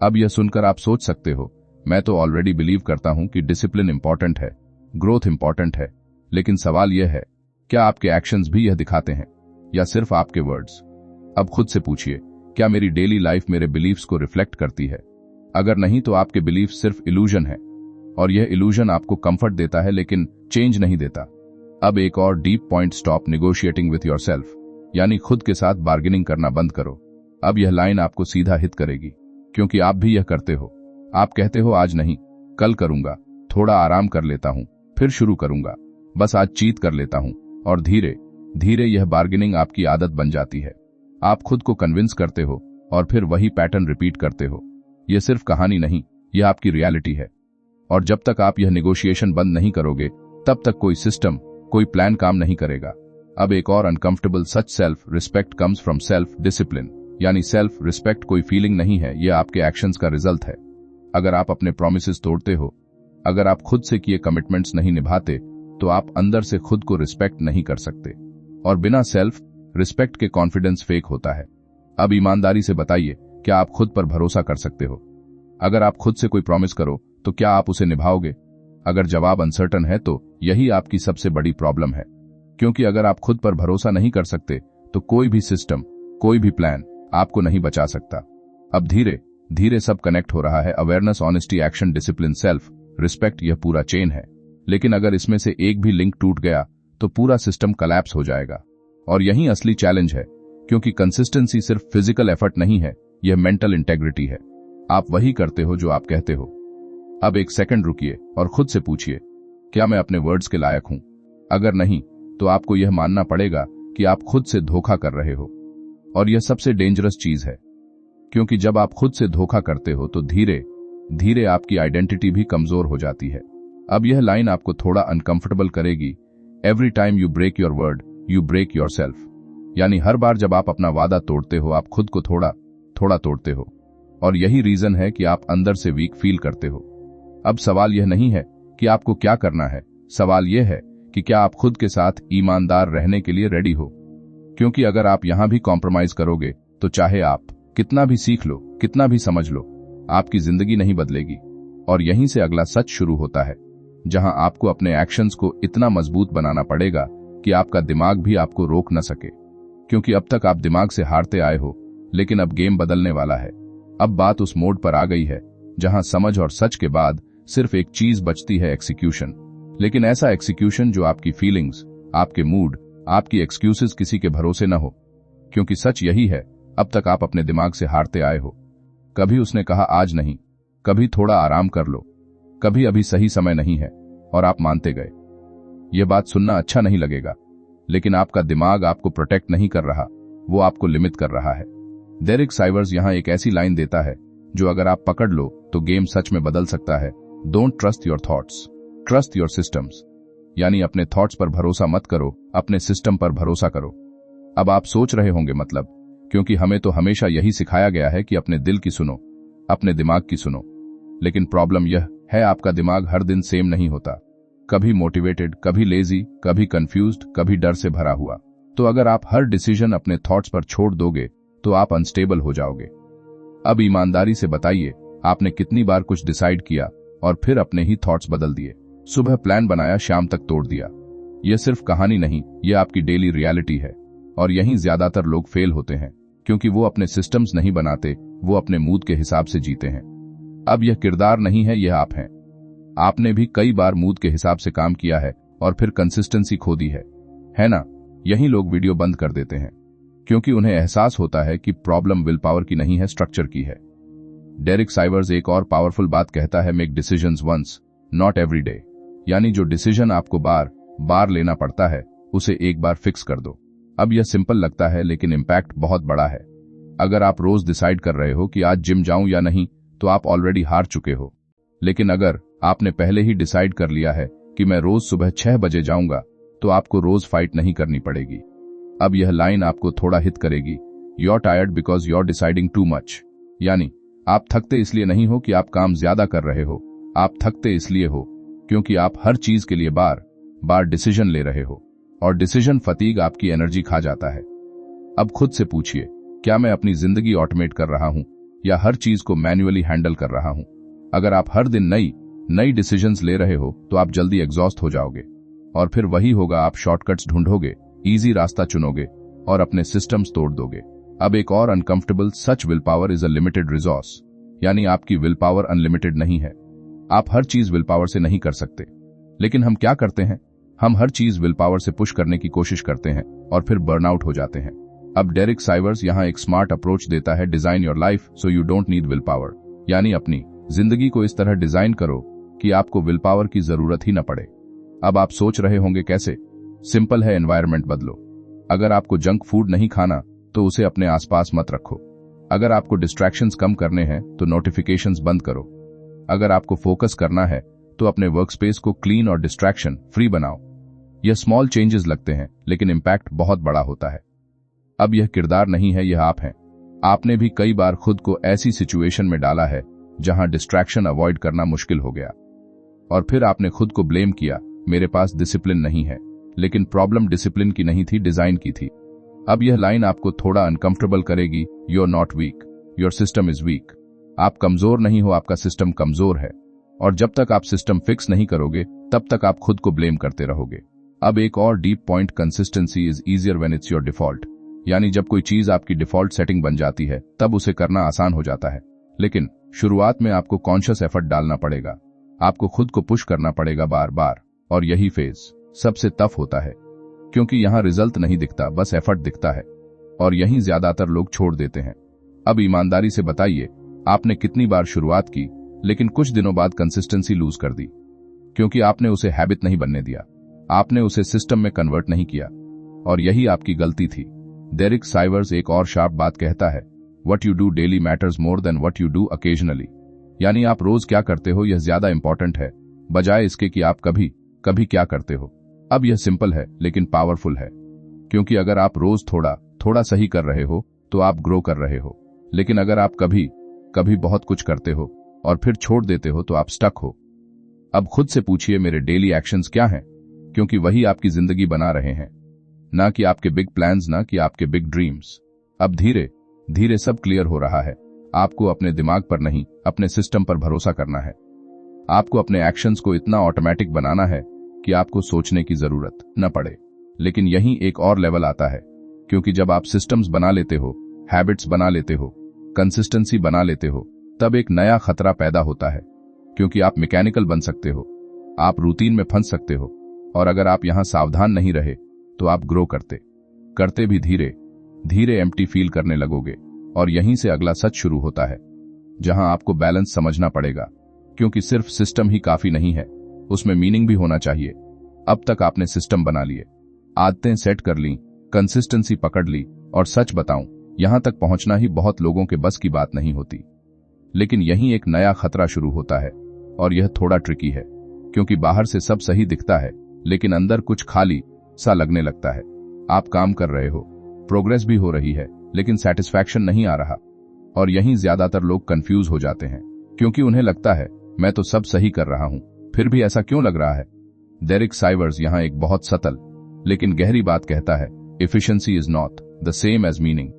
अब यह सुनकर आप सोच सकते हो, मैं तो ऑलरेडी बिलीव करता हूं कि डिसिप्लिन इंपॉर्टेंट है, ग्रोथ इंपॉर्टेंट है, लेकिन सवाल यह है, क्या आपके एक्शंस भी यह दिखाते हैं या सिर्फ आपके वर्ड्स? अब खुद से पूछिए, क्या मेरी डेली लाइफ मेरे बिलीव्स को रिफ्लेक्ट करती है? अगर नहीं तो आपके बिलीफ सिर्फ इल्यूजन है, और यह इल्यूजन आपको कंफर्ट देता है लेकिन चेंज नहीं देता। अब एक और deep point, stop negotiating with yourself, यानी खुद के साथ बार्गेनिंग करना बंद करो। अब यह लाइन आपको सीधा हिट करेगी, क्योंकि आप भी यह करते हो। आप कहते हो, आज नहीं, कल करूंगा, थोड़ा आराम कर लेता हूं, फिर शुरू करूंगा, बस आज चीट कर लेता हूं, और धीरे धीरे यह बार्गेनिंग आपकी आदत बन जाती है। आप खुद को कन्विंस करते हो और फिर वही पैटर्न रिपीट करते हो। यह सिर्फ कहानी नहीं, यह आपकी रियलिटी है। और जब तक आप यह निगोशिएशन बंद नहीं करोगे, तब तक कोई सिस्टम, कोई प्लान काम नहीं करेगा। अब एक और uncomfortable such, self respect comes from self discipline, यानी सेल्फ रिस्पेक्ट कोई फीलिंग नहीं है, यह आपके एक्शंस का रिजल्ट है। अगर आप अपने प्रॉमिसेस तोड़ते हो, अगर आप खुद से किए कमिटमेंट्स नहीं निभाते, तो आप अंदर से खुद को रिस्पेक्ट नहीं कर सकते, और बिना सेल्फ रिस्पेक्ट के कॉन्फिडेंस फेक होता है। अब ईमानदारी से बताइए, क्या आप खुद पर भरोसा कर सकते हो? अगर आप खुद से कोई प्रॉमिस करो तो क्या आप उसे निभाओगे? अगर जवाब अनसर्टन है तो यही आपकी सबसे बड़ी प्रॉब्लम है, क्योंकि अगर आप खुद पर भरोसा नहीं कर सकते तो कोई भी सिस्टम, कोई भी प्लान आपको नहीं बचा सकता। अब धीरे धीरे सब कनेक्ट हो रहा है, awareness, honesty, action, discipline, self respect, यह पूरा चेन है। लेकिन अगर इसमें से एक भी लिंक टूट गया तो पूरा सिस्टम कोलैप्स हो जाएगा। और यही असली चैलेंज है, क्योंकि कंसिस्टेंसी सिर्फ फिजिकल एफर्ट नहीं है, यह मेंटल इंटेग्रिटी है। आप वही करते हो जो आप कहते हो। अब एक सेकंड रुकिए और खुद से पूछिए, क्या मैं अपने वर्ड्स के लायक हूं? अगर नहीं, तो आपको यह मानना पड़ेगा कि आप खुद से धोखा कर रहे हो। और यह सबसे डेंजरस चीज है, क्योंकि जब आप खुद से धोखा करते हो तो धीरे धीरे आपकी आइडेंटिटी भी कमजोर हो जाती है। अब यह लाइन आपको थोड़ा अनकंफर्टेबल करेगी, every time you break your word you break yourself, यानी हर बार जब आप अपना वादा तोड़ते हो, आप खुद को थोड़ा थोड़ा तोड़ते हो। और यही रीजन है कि आप अंदर से वीक फील करते हो। अब सवाल यह नहीं है कि आपको क्या करना है, सवाल यह है कि क्या आप खुद के साथ ईमानदार रहने के लिए रेडी हो। क्योंकि अगर आप यहां भी कॉम्प्रोमाइज करोगे तो चाहे आप कितना भी सीख लो, कितना भी समझ लो, आपकी जिंदगी नहीं बदलेगी। और यहीं से अगला सच शुरू होता है, जहां आपको अपने एक्शंस को इतना मजबूत बनाना पड़ेगा कि आपका दिमाग भी आपको रोक न सके। क्योंकि अब तक आप दिमाग से हारते आए हो, लेकिन अब गेम बदलने वाला है। अब बात उस मोड पर आ गई है जहां समझ और सच के बाद सिर्फ एक चीज बचती है, एक्सिक्यूशन। लेकिन ऐसा एक्सिक्यूशन जो आपकी फीलिंग्स, आपके मूड, आपकी एक्सक्यूजेस किसी के भरोसे न हो। क्योंकि सच यही है, अब तक आप अपने दिमाग से हारते आए हो। कभी उसने कहा आज नहीं, कभी थोड़ा आराम कर लो, कभी अभी सही समय नहीं है, और आप मानते गए। यह बात सुनना अच्छा नहीं लगेगा, लेकिन आपका दिमाग आपको प्रोटेक्ट नहीं कर रहा, वो आपको लिमिट कर रहा है। डेरिक साइवर्स यहां एक ऐसी लाइन देता है जो अगर आप पकड़ लो तो गेम सच में बदल सकता है। Don't trust your thoughts, trust your systems, यानी अपने थॉट्स पर भरोसा मत करो, अपने सिस्टम पर भरोसा करो। अब आप सोच रहे होंगे मतलब, क्योंकि हमें तो हमेशा यही सिखाया गया है कि अपने दिल की सुनो, अपने दिमाग की सुनो। लेकिन प्रॉब्लम यह है, आपका दिमाग हर दिन सेम नहीं होता, कभी मोटिवेटेड, कभी लेजी, कभी कंफ्यूज्ड, कभी डर से भरा हुआ। तो अगर आप हर डिसीजन अपने थॉट्स पर छोड़ दोगे तो आप अनस्टेबल हो जाओगे। अब ईमानदारी से बताइए, आपने कितनी बार कुछ डिसाइड किया और फिर अपने ही थॉट्स बदल दिए? सुबह प्लान बनाया, शाम तक तोड़ दिया। यह सिर्फ कहानी नहीं, यह आपकी डेली रियलिटी है। और यहीं ज्यादातर लोग फेल होते हैं, क्योंकि वो अपने सिस्टम्स नहीं बनाते, वो अपने मूड के हिसाब से जीते हैं। अब यह किरदार नहीं है, यह आप हैं। आपने भी कई बार मूड के हिसाब से काम किया है और फिर कंसिस्टेंसी खो दी है ना? यही लोग वीडियो बंद कर देते हैं, क्योंकि उन्हें एहसास होता है कि प्रॉब्लम विल पावर की नहीं है, स्ट्रक्चर की है। डेरिक साइवर्स एक और पावरफुल बात कहता है, make decisions once not every day, यानी जो डिसीजन आपको बार बार लेना पड़ता है उसे एक बार फिक्स कर दो। अब यह सिंपल लगता है, लेकिन इम्पैक्ट बहुत बड़ा है। अगर आप रोज डिसाइड कर रहे हो कि आज जिम जाऊं या नहीं, तो आप ऑलरेडी हार चुके हो। लेकिन अगर आपने पहले ही डिसाइड कर लिया है कि मैं रोज सुबह 6 बजे जाऊंगा, तो आपको रोज फाइट नहीं करनी पड़ेगी। अब यह लाइन आपको थोड़ा हिट करेगी। You're tired because you're deciding too much। यानी आप थकते इसलिए नहीं हो कि आप काम ज्यादा कर रहे हो, आप थकते इसलिए हो क्योंकि आप हर चीज के लिए बार बार डिसीजन ले रहे हो, और डिसीजन फटीग आपकी एनर्जी खा जाता है। अब खुद से पूछिए, क्या मैं अपनी जिंदगी ऑटोमेट कर रहा हूं या हर चीज को मैन्युअली हैंडल कर रहा हूं? अगर आप हर दिन नई डिसीजंस ले रहे हो, तो आप जल्दी एग्जॉस्ट हो जाओगे, और फिर वही होगा, आप शॉर्टकट्स ढूंढोगे, इजी रास्ता चुनोगे और अपने सिस्टम्स तोड़ दोगे। अब एक और uncomfortable such, will power is a limited resource. यानी आपकी विल पावर अनलिमिटेड नहीं है। आप हर चीज विल पावर से नहीं कर सकते। लेकिन हम क्या करते हैं? हम हर चीज विल पावर से पुश करने की कोशिश करते हैं और फिर बर्नआउट हो जाते हैं। अब डेरिक साइवर्स यहां एक स्मार्ट अप्रोच देता है, design your life so you don't need will power. यानी अपनी जिंदगी को इस तरह डिजाइन करो कि आपको विल पावर की जरूरत ही न पड़े। अब आप सोच रहे होंगे कैसे? सिंपल है, एनवायरनमेंट बदलो। अगर आपको जंक फूड नहीं खाना, तो उसे अपने आसपास मत रखो। अगर आपको डिस्ट्रैक्शंस कम करने हैं, तो नोटिफिकेशंस बंद करो। अगर आपको फोकस करना है, तो अपने वर्कस्पेस को क्लीन और डिस्ट्रैक्शन फ्री बनाओ। यह स्मॉल चेंजेस लगते हैं, लेकिन इंपैक्ट बहुत बड़ा होता है। अब यह किरदार नहीं है, यह आप हैं। आपने भी कई बार खुद को ऐसी सिचुएशन में डाला है जहां डिस्ट्रैक्शन अवॉइड करना मुश्किल हो गया, और फिर आपने खुद को ब्लेम किया, मेरे पास डिसिप्लिन नहीं है। लेकिन प्रॉब्लम डिसिप्लिन की नहीं थी, डिजाइन की थी। अब यह लाइन आपको थोड़ा अनकंफर्टेबल करेगी। You are not weak, your system is weak. आप कमजोर नहीं हो, आपका सिस्टम कमजोर है। और जब तक आप सिस्टम फिक्स नहीं करोगे, तब तक आप खुद को ब्लेम करते रहोगे। अब एक और deep point, consistency is easier when it's your default. यानी जब कोई चीज आपकी डिफॉल्ट सेटिंग बन जाती है, तब उसे करना आसान हो जाता है। लेकिन शुरुआत में आपको कॉन्शियस एफर्ट डालना पड़ेगा। आपको खुद को पुश करना पड़ेगा बार बार, और यही फेज सबसे टफ होता है, क्योंकि यहां रिजल्ट नहीं दिखता, बस एफर्ट दिखता है, और यहीं ज्यादातर लोग छोड़ देते हैं। अब ईमानदारी से बताइए, आपने कितनी बार शुरुआत की, लेकिन कुछ दिनों बाद कंसिस्टेंसी लूज कर दी, क्योंकि आपने उसे हैबिट नहीं बनने दिया, आपने उसे सिस्टम में कन्वर्ट नहीं किया, और यही आपकी गलती थी। डेरिक साइवर्स एक और शार्प बात कहता है, what you do daily matters more than what you do occasionally. यानी आप रोज क्या करते हो, यह ज्यादा इंपॉर्टेंट है, बजाय इसके कि आप कभी कभी क्या करते हो। अब यह सिंपल है, लेकिन पावरफुल है, क्योंकि अगर आप रोज थोड़ा थोड़ा सही कर रहे हो, तो आप ग्रो कर रहे हो। लेकिन अगर आप कभी कभी बहुत कुछ करते हो और फिर छोड़ देते हो, तो आप स्टक हो। अब खुद से पूछिए, मेरे डेली एक्शंस क्या हैं? क्योंकि वही आपकी जिंदगी बना रहे हैं, ना कि आपके बिग प्लान्स, ना कि आपके बिग ड्रीम्स। अब धीरे धीरे सब क्लियर हो रहा है। आपको अपने दिमाग पर नहीं, अपने सिस्टम पर भरोसा करना है। आपको अपने एक्शंस को इतना ऑटोमेटिक बनाना है कि आपको सोचने की जरूरत न पड़े। लेकिन यहीं एक और लेवल आता है, क्योंकि जब आप सिस्टम्स बना लेते हो, हैबिट्स बना लेते हो, कंसिस्टेंसी बना लेते हो, तब एक नया खतरा पैदा होता है। क्योंकि आप मैकेनिकल बन सकते हो, आप रूटीन में फंस सकते हो, और अगर आप यहां सावधान नहीं रहे, तो आप ग्रो करते भी धीरे धीरे एम्प्टी फील करने लगोगे। और यहीं से अगला सच शुरू होता है, जहां आपको बैलेंस समझना पड़ेगा, क्योंकि सिर्फ सिस्टम ही काफी नहीं है, उसमें मीनिंग भी होना चाहिए। अब तक आपने सिस्टम बना लिए, आदतें सेट कर ली, कंसिस्टेंसी पकड़ ली, और सच बताऊं, यहां तक पहुंचना ही बहुत लोगों के बस की बात नहीं होती। लेकिन यहीं एक नया खतरा शुरू होता है, और यह थोड़ा ट्रिकी है, क्योंकि बाहर से सब सही दिखता है, लेकिन अंदर कुछ खाली सा लगने लगता है। आप काम कर रहे हो, प्रोग्रेस भी हो रही है, लेकिन सेटिस्फैक्शन नहीं आ रहा। और यहीं ज्यादातर लोग कंफ्यूज हो जाते हैं, क्योंकि उन्हें लगता है, मैं तो सब सही कर रहा हूं, फिर भी ऐसा क्यों लग रहा है? डेरिक साइवर्स यहां एक बहुत सतल लेकिन गहरी बात कहता है, efficiency is not the same as meaning.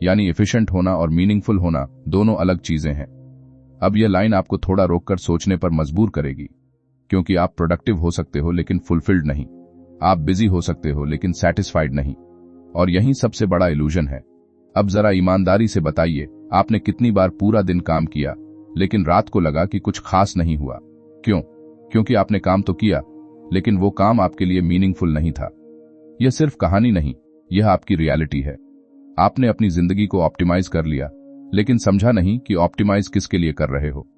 यानी एफिशिएंट होना और मीनिंगफुल होना दोनों अलग चीजें हैं। अब यह लाइन आपको थोड़ा रोककर सोचने पर मजबूर करेगी, क्योंकि आप प्रोडक्टिव हो सकते हो लेकिन फुलफिल्ड नहीं, आप बिजी हो सकते हो लेकिन सेटिस्फाइड नहीं, और यही सबसे बड़ा इल्यूजन है। अब जरा ईमानदारी से बताइए, आपने कितनी बार पूरा दिन काम किया, लेकिन रात को लगा कि कुछ खास नहीं हुआ? क्यों? क्योंकि आपने काम तो किया, लेकिन वो काम आपके लिए मीनिंगफुल नहीं था। यह सिर्फ कहानी नहीं, यह आपकी रियलिटी है। आपने अपनी जिंदगी को ऑप्टिमाइज कर लिया, लेकिन समझा नहीं कि ऑप्टिमाइज किसके लिए कर रहे हो।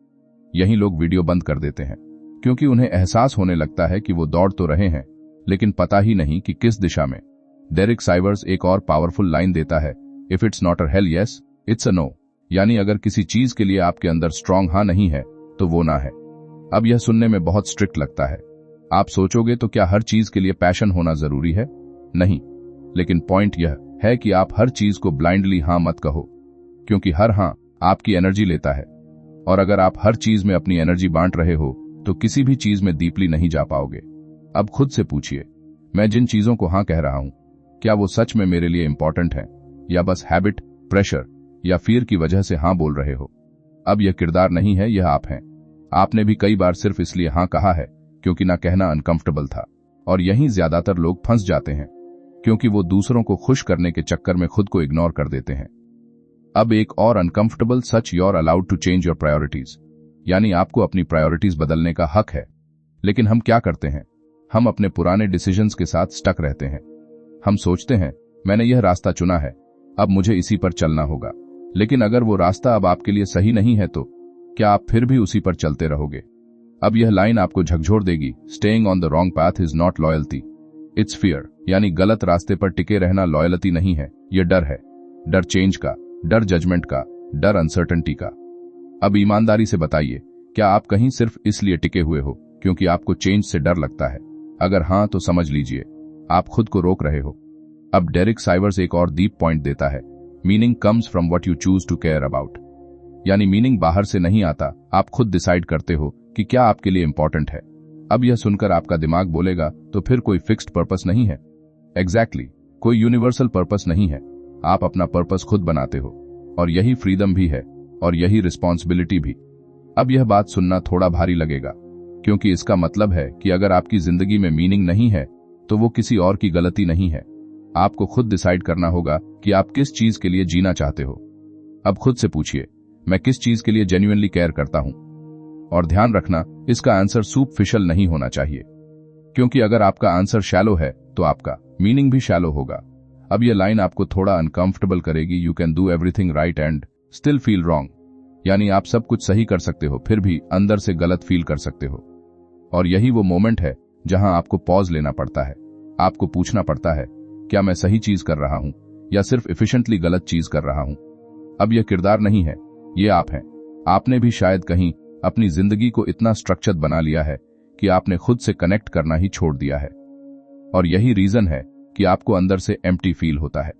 यही लोग वीडियो बंद कर देते हैं, क्योंकि उन्हें एहसास होने लगता है कि वो दौड़ तो रहे हैं, लेकिन पता ही नहीं कि किस दिशा में। डेरिक साइवर्स एक और पावरफुल लाइन देता है, if it's not a hell yes it's a no, यानी अगर किसी चीज के लिए आपके अंदर स्ट्रांग हाँ नहीं है तो वो ना है। अब यह सुनने में बहुत स्ट्रिक्ट लगता है। आप सोचोगे तो क्या हर चीज के लिए पैशन होना जरूरी है? नहीं, लेकिन पॉइंट यह है कि आप हर चीज को ब्लाइंडली हाँ मत कहो, क्योंकि हर हाँ आपकी एनर्जी लेता है, और अगर आप हर चीज में अपनी एनर्जी बांट रहे हो तो किसी भी चीज में डीपली नहीं जा पाओगे। अब खुद से पूछिए, मैं जिन चीजों को हाँ कह रहा हूं, क्या वो सच में मेरे लिए इंपॉर्टेंट है, या बस हैबिट, प्रेशर या फियर की वजह से हाँ बोल रहे हो? अब यह किरदार नहीं है, यह आप हैं। आपने भी कई बार सिर्फ इसलिए हाँ कहा है क्योंकि ना कहना अनकंफर्टेबल था, और यहीं ज्यादातर लोग फंस जाते हैं, क्योंकि वो दूसरों को खुश करने के चक्कर में खुद को इग्नोर कर देते हैं। अब एक और अनकंफर्टेबल सच, you are allowed to change your priorities, यानी आपको अपनी प्रायोरिटीज बदलने का हक है। लेकिन हम क्या करते हैं? हम अपने पुराने डिसीजंस के साथ स्टक रहते हैं। हम सोचते हैं, मैंने यह रास्ता चुना है, अब मुझे इसी पर चलना होगा। लेकिन अगर वो रास्ता अब आपके लिए सही नहीं है तो क्या आप फिर भी उसी पर चलते रहोगे? अब यह लाइन आपको झकझोर देगी, staying on the wrong path is not loyalty, it's fear, यानी गलत रास्ते पर टिके रहना लॉयल्टी नहीं है, यह डर है। डर चेंज का, डर जजमेंट का, डर अनसर्टेनिटी का। अब ईमानदारी से बताइए, क्या आप कहीं सिर्फ इसलिए टिके हुए हो क्योंकि आपको चेंज से डर लगता है? अगर हां तो समझ लीजिए आप खुद को रोक रहे हो। अब डेरिक साइवर्स एक और डीप पॉइंट देता है, meaning comes from what you choose to care about, यानी मीनिंग बाहर से नहीं आता, आप खुद डिसाइड करते हो कि क्या आपके लिए इंपॉर्टेंट है। अब यह सुनकर आपका दिमाग बोलेगा, तो फिर कोई फिक्स्ड पर्पस नहीं है। एग्जैक्टली, कोई यूनिवर्सल पर्पस नहीं है, आप अपना पर्पस खुद बनाते हो, और यही फ्रीडम भी है, और यही रिस्पॉन्सिबिलिटी भी। अब यह बात सुनना थोड़ा भारी लगेगा, क्योंकि इसका मतलब है कि अगर आपकी जिंदगी में मीनिंग नहीं है तो वो किसी और की गलती नहीं है। आपको खुद डिसाइड करना होगा कि आप किस चीज के लिए जीना चाहते हो। अब खुद से पूछिए, मैं किस चीज के लिए जेन्युइनली केयर करता हूं? और ध्यान रखना, इसका आंसर सुपरफिशियल नहीं होना चाहिए, क्योंकि अगर आपका आंसर शैलो है तो आपका मीनिंग भी शैलो होगा। अब यह लाइन आपको थोड़ा अनकंफर्टेबल करेगी, you can do everything right and still feel wrong, यानी आप सब कुछ सही कर सकते हो फिर भी अंदर से गलत फील कर सकते हो। और यही वो मोमेंट है जहां आपको पॉज लेना पड़ता है। आपको पूछना पड़ता है, क्या मैं सही चीज कर रहा हूं या सिर्फ एफिशिएंटली गलत चीज कर रहा हूं? अब यह किरदार नहीं है, ये आप हैं। आपने भी शायद कहीं अपनी जिंदगी को इतना स्ट्रक्चर्ड बना लिया है कि आपने खुद से कनेक्ट करना ही छोड़ दिया है, और यही रीजन है कि आपको अंदर से एम्प्टी फील होता है।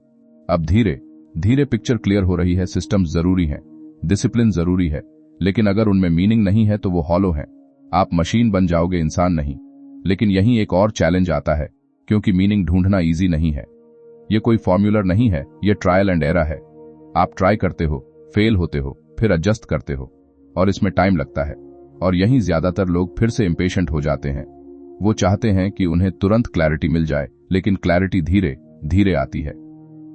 अब धीरे धीरे पिक्चर क्लियर हो रही है। सिस्टम्स जरूरी हैं, डिसिप्लिन जरूरी है, लेकिन अगर उनमें मीनिंग नहीं है तो वो हॉलो हैं। आप मशीन बन जाओगे, इंसान नहीं। लेकिन यहीं एक और चैलेंज आता है, क्योंकि मीनिंग ढूंढना इजी नहीं है। ये कोई फॉर्मूलर नहीं है, ये ट्रायल एंड एरर है। आप ट्राई करते हो, फेल होते हो, फिर एडजस्ट करते हो, और इसमें टाइम लगता है। और यहीं ज्यादातर लोग फिर से इम्पेशेंट हो जाते हैं। वो चाहते हैं कि उन्हें तुरंत क्लैरिटी मिल जाए, लेकिन क्लैरिटी धीरे धीरे आती है।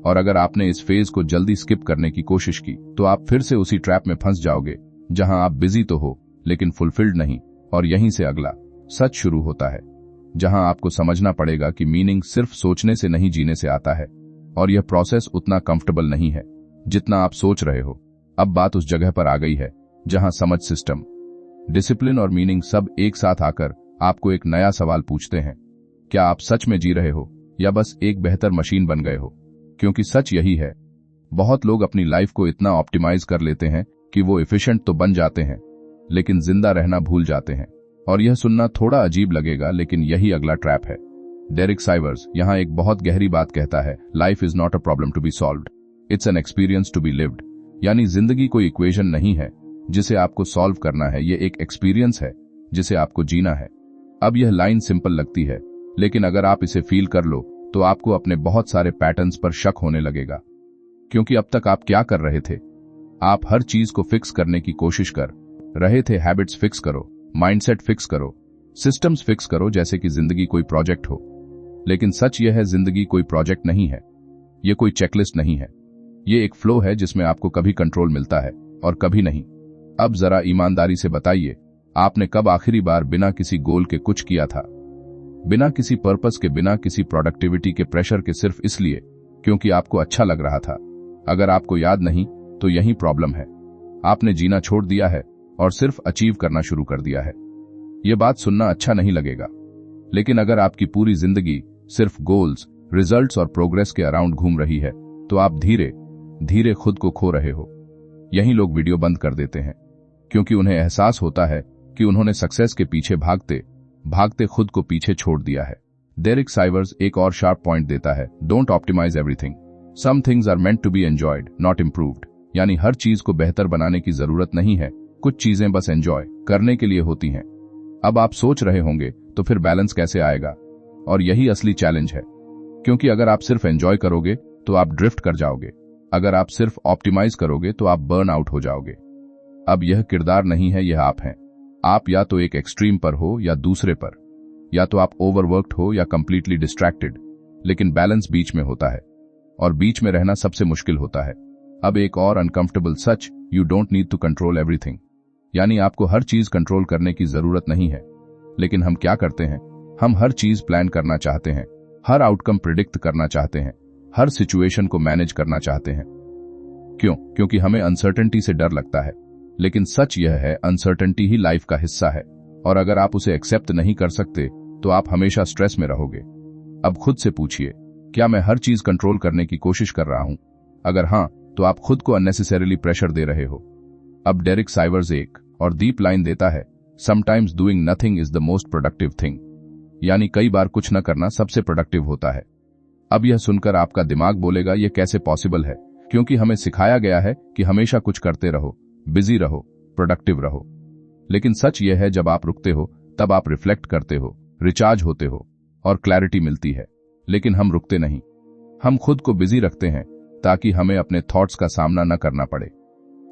और अगर आपने इस फेज को जल्दी स्किप करने की कोशिश की तो आप फिर से उसी ट्रैप में फंस जाओगे, जहां आप बिजी तो हो लेकिन फुलफिल्ड नहीं। और यहीं से अगला सच शुरू होता है, जहां आपको समझना पड़ेगा कि मीनिंग सिर्फ सोचने से नहीं, जीने से आता है। और यह प्रोसेस उतना कंफर्टेबल नहीं है जितना आप सोच रहे हो। अब बात उस जगह पर आ गई है जहां समझ, सिस्टम, डिसिप्लिन और मीनिंग सब एक साथ आकर आपको एक नया सवाल पूछते हैं, क्या आप सच में जी रहे हो या बस एक बेहतर मशीन बन गए हो? क्योंकि सच यही है, बहुत लोग अपनी लाइफ को इतना ऑप्टिमाइज कर लेते हैं कि वो एफिशिएंट तो बन जाते हैं, लेकिन जिंदा रहना भूल जाते हैं। और यह सुनना थोड़ा अजीब लगेगा, लेकिन यही अगला ट्रैप है। डेरिक साइवर्स यहां एक बहुत गहरी बात कहता है, life is not a problem to be solved, it's an experience to be lived. यानी जिंदगी कोई इक्वेशन नहीं है जिसे आपको सॉल्व करना है, ये एक एक्सपीरियंस है जिसे आपको जीना है। अब यह लाइन सिंपल लगती है, लेकिन अगर आप इसे फील कर लो तो आपको अपने बहुत सारे पैटर्न्स पर शक होने लगेगा। क्योंकि अब तक आप क्या कर रहे थे? आप हर चीज को फिक्स करने की कोशिश कर रहे थे। हैबिट्स फिक्स करो, माइंडसेट फिक्स करो, सिस्टम्स फिक्स करो, जैसे कि जिंदगी कोई प्रोजेक्ट हो। लेकिन सच यह है, जिंदगी कोई प्रोजेक्ट नहीं है, ये कोई चेकलिस्ट नहीं है, ये एक फ्लो है जिसमें आपको कभी कंट्रोल मिलता है और कभी नहीं। अब जरा ईमानदारी से बताइए, आपने कब आखिरी बार बिना किसी गोल के कुछ किया था? बिना किसी पर्पस के, बिना किसी प्रोडक्टिविटी के प्रेशर के, सिर्फ इसलिए क्योंकि आपको अच्छा लग रहा था? अगर आपको याद नहीं तो यही प्रॉब्लम है, आपने जीना छोड़ दिया है और सिर्फ अचीव करना शुरू कर दिया है। यह बात सुनना अच्छा नहीं लगेगा, लेकिन अगर आपकी पूरी जिंदगी सिर्फ गोल्स, रिजल्ट्स और प्रोग्रेस के अराउंड घूम रही है तो आप धीरे धीरे खुद को खो रहे हो। यही लोग वीडियो बंद कर देते हैं क्योंकि उन्हें एहसास होता है कि उन्होंने सक्सेस के पीछे भागते भागते खुद को पीछे छोड़ दिया है। डेरिक साइवर्स एक और शार्प पॉइंट देता है, don't optimise everything, some things are meant to be enjoyed not improved. यानी हर चीज को बेहतर बनाने की जरूरत नहीं है, कुछ चीजें बस एंजॉय करने के लिए होती हैं। अब आप सोच रहे होंगे तो फिर बैलेंस कैसे आएगा, और यही असली चैलेंज है, क्योंकि अगर आप सिर्फ एंजॉय करोगे तो आप ड्रिफ्ट कर जाओगे, अगर आप सिर्फ ऑप्टिमाइज करोगे तो आप बर्न आउट हो जाओगे। अब यह किरदार नहीं है, यह आप हैं। आप या तो एक एक्सट्रीम पर हो या दूसरे पर, या तो आप ओवरवर्क्ड हो या कंप्लीटली डिस्ट्रैक्टेड, लेकिन बैलेंस बीच में होता है, और बीच में रहना सबसे मुश्किल होता है। अब एक और अनकंफर्टेबल सच, you don't need to control everything. यानी आपको हर चीज कंट्रोल करने की जरूरत नहीं है। लेकिन हम क्या करते हैं, हम हर चीज प्लान करना चाहते हैं, हर आउटकम प्रिडिक्ट करना चाहते हैं, हर सिचुएशन को मैनेज करना चाहते हैं। क्यों? क्योंकि हमें अनसर्टेनिटी से डर लगता है। लेकिन सच यह है, अनसर्टेनिटी ही लाइफ का हिस्सा है, और अगर आप उसे एक्सेप्ट नहीं कर सकते तो आप हमेशा स्ट्रेस में रहोगे। अब खुद से पूछिए, क्या मैं हर चीज कंट्रोल करने की कोशिश कर रहा हूं? अगर हां, तो आप खुद को अननेसेसरीली प्रेशर दे रहे हो। अब डेरिक साइवर्स एक और डीप लाइन देता है, sometimes doing nothing is the most productive thing. यानी कई बार कुछ न करना सबसे प्रोडक्टिव होता है। अब यह सुनकर आपका दिमाग बोलेगा, यह कैसे पॉसिबल है, क्योंकि हमें सिखाया गया है कि हमेशा कुछ करते रहो, बिजी रहो, प्रोडक्टिव रहो। लेकिन सच यह है, जब आप रुकते हो तब आप रिफ्लेक्ट करते हो, रिचार्ज होते हो और क्लैरिटी मिलती है। लेकिन हम रुकते नहीं, हम खुद को बिजी रखते हैं ताकि हमें अपने थॉट्स का सामना न करना पड़े।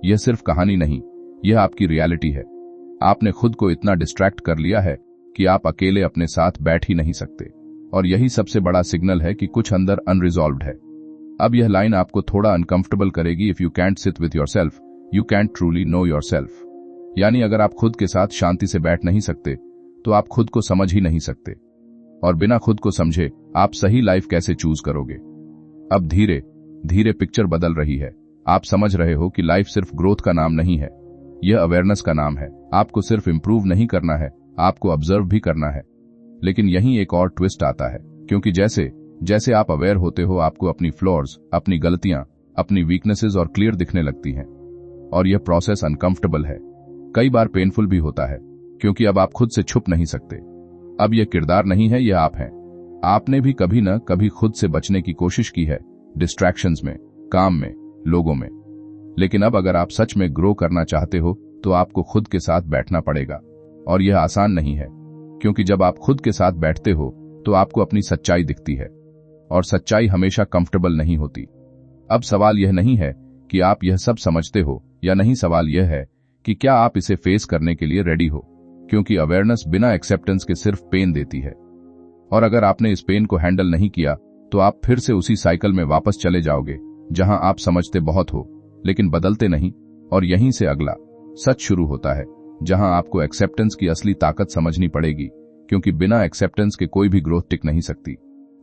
यह सिर्फ कहानी नहीं, यह आपकी रियलिटी है। आपने खुद को इतना डिस्ट्रैक्ट कर लिया है कि आप अकेले अपने साथ बैठ ही नहीं सकते, और यही सबसे बड़ा सिग्नल है कि कुछ अंदर अनरिजॉल्व्ड है। अब यह लाइन आपको थोड़ा अनकंफर्टेबल करेगी, if you can't sit with yourself you can't truly no yourself. यानी अगर आप खुद के साथ शांति से बैठ नहीं सकते तो आप खुद को समझ ही नहीं सकते, और बिना खुद को समझे आप सही लाइफ कैसे चूज करोगे। अब धीरे धीरे पिक्चर बदल रही है। आप समझ रहे हो कि लाइफ सिर्फ ग्रोथ का नाम नहीं है, यह अवेयरनेस का नाम है। आपको सिर्फ इंप्रूव नहीं करना है, आपको ऑब्जर्व भी करना है। लेकिन यहीं एक और ट्विस्ट आता है, क्योंकि जैसे जैसे आप अवेयर होते हो, आपको अपनी फ्लॉज, अपनी गलतियां, अपनी वीकनेसेस और क्लियर दिखने लगती हैं। और यह प्रोसेस अनकंफर्टेबल है, कई बार पेनफुल भी होता है, क्योंकि अब आप खुद से छुप नहीं सकते। अब यह किरदार नहीं है, यह आप हैं। आपने भी कभी न कभी खुद से बचने की कोशिश की है, डिस्ट्रैक्शंस में, काम में, लोगों में। लेकिन अब अगर आप सच में ग्रो करना चाहते हो तो आपको खुद के साथ बैठना पड़ेगा, और यह आसान नहीं है, क्योंकि जब आप खुद के साथ बैठते हो तो आपको अपनी सच्चाई दिखती है, और सच्चाई हमेशा कंफर्टेबल नहीं होती। अब सवाल यह नहीं है कि आप यह सब समझते हो या नहीं, सवाल यह है कि क्या आप इसे फेस करने के लिए रेडी हो, क्योंकि अवेयरनेस बिना एक्सेप्टेंस के सिर्फ पेन देती है, और अगर आपने इस पेन को हैंडल नहीं किया तो आप फिर से उसी साइकिल में वापस चले जाओगे जहां आप समझते बहुत हो लेकिन बदलते नहीं। और यहीं से अगला सच शुरू होता है, जहां आपको एक्सेप्टेंस की असली ताकत समझनी पड़ेगी, क्योंकि बिना एक्सेप्टेंस के कोई भी ग्रोथ टिक नहीं सकती।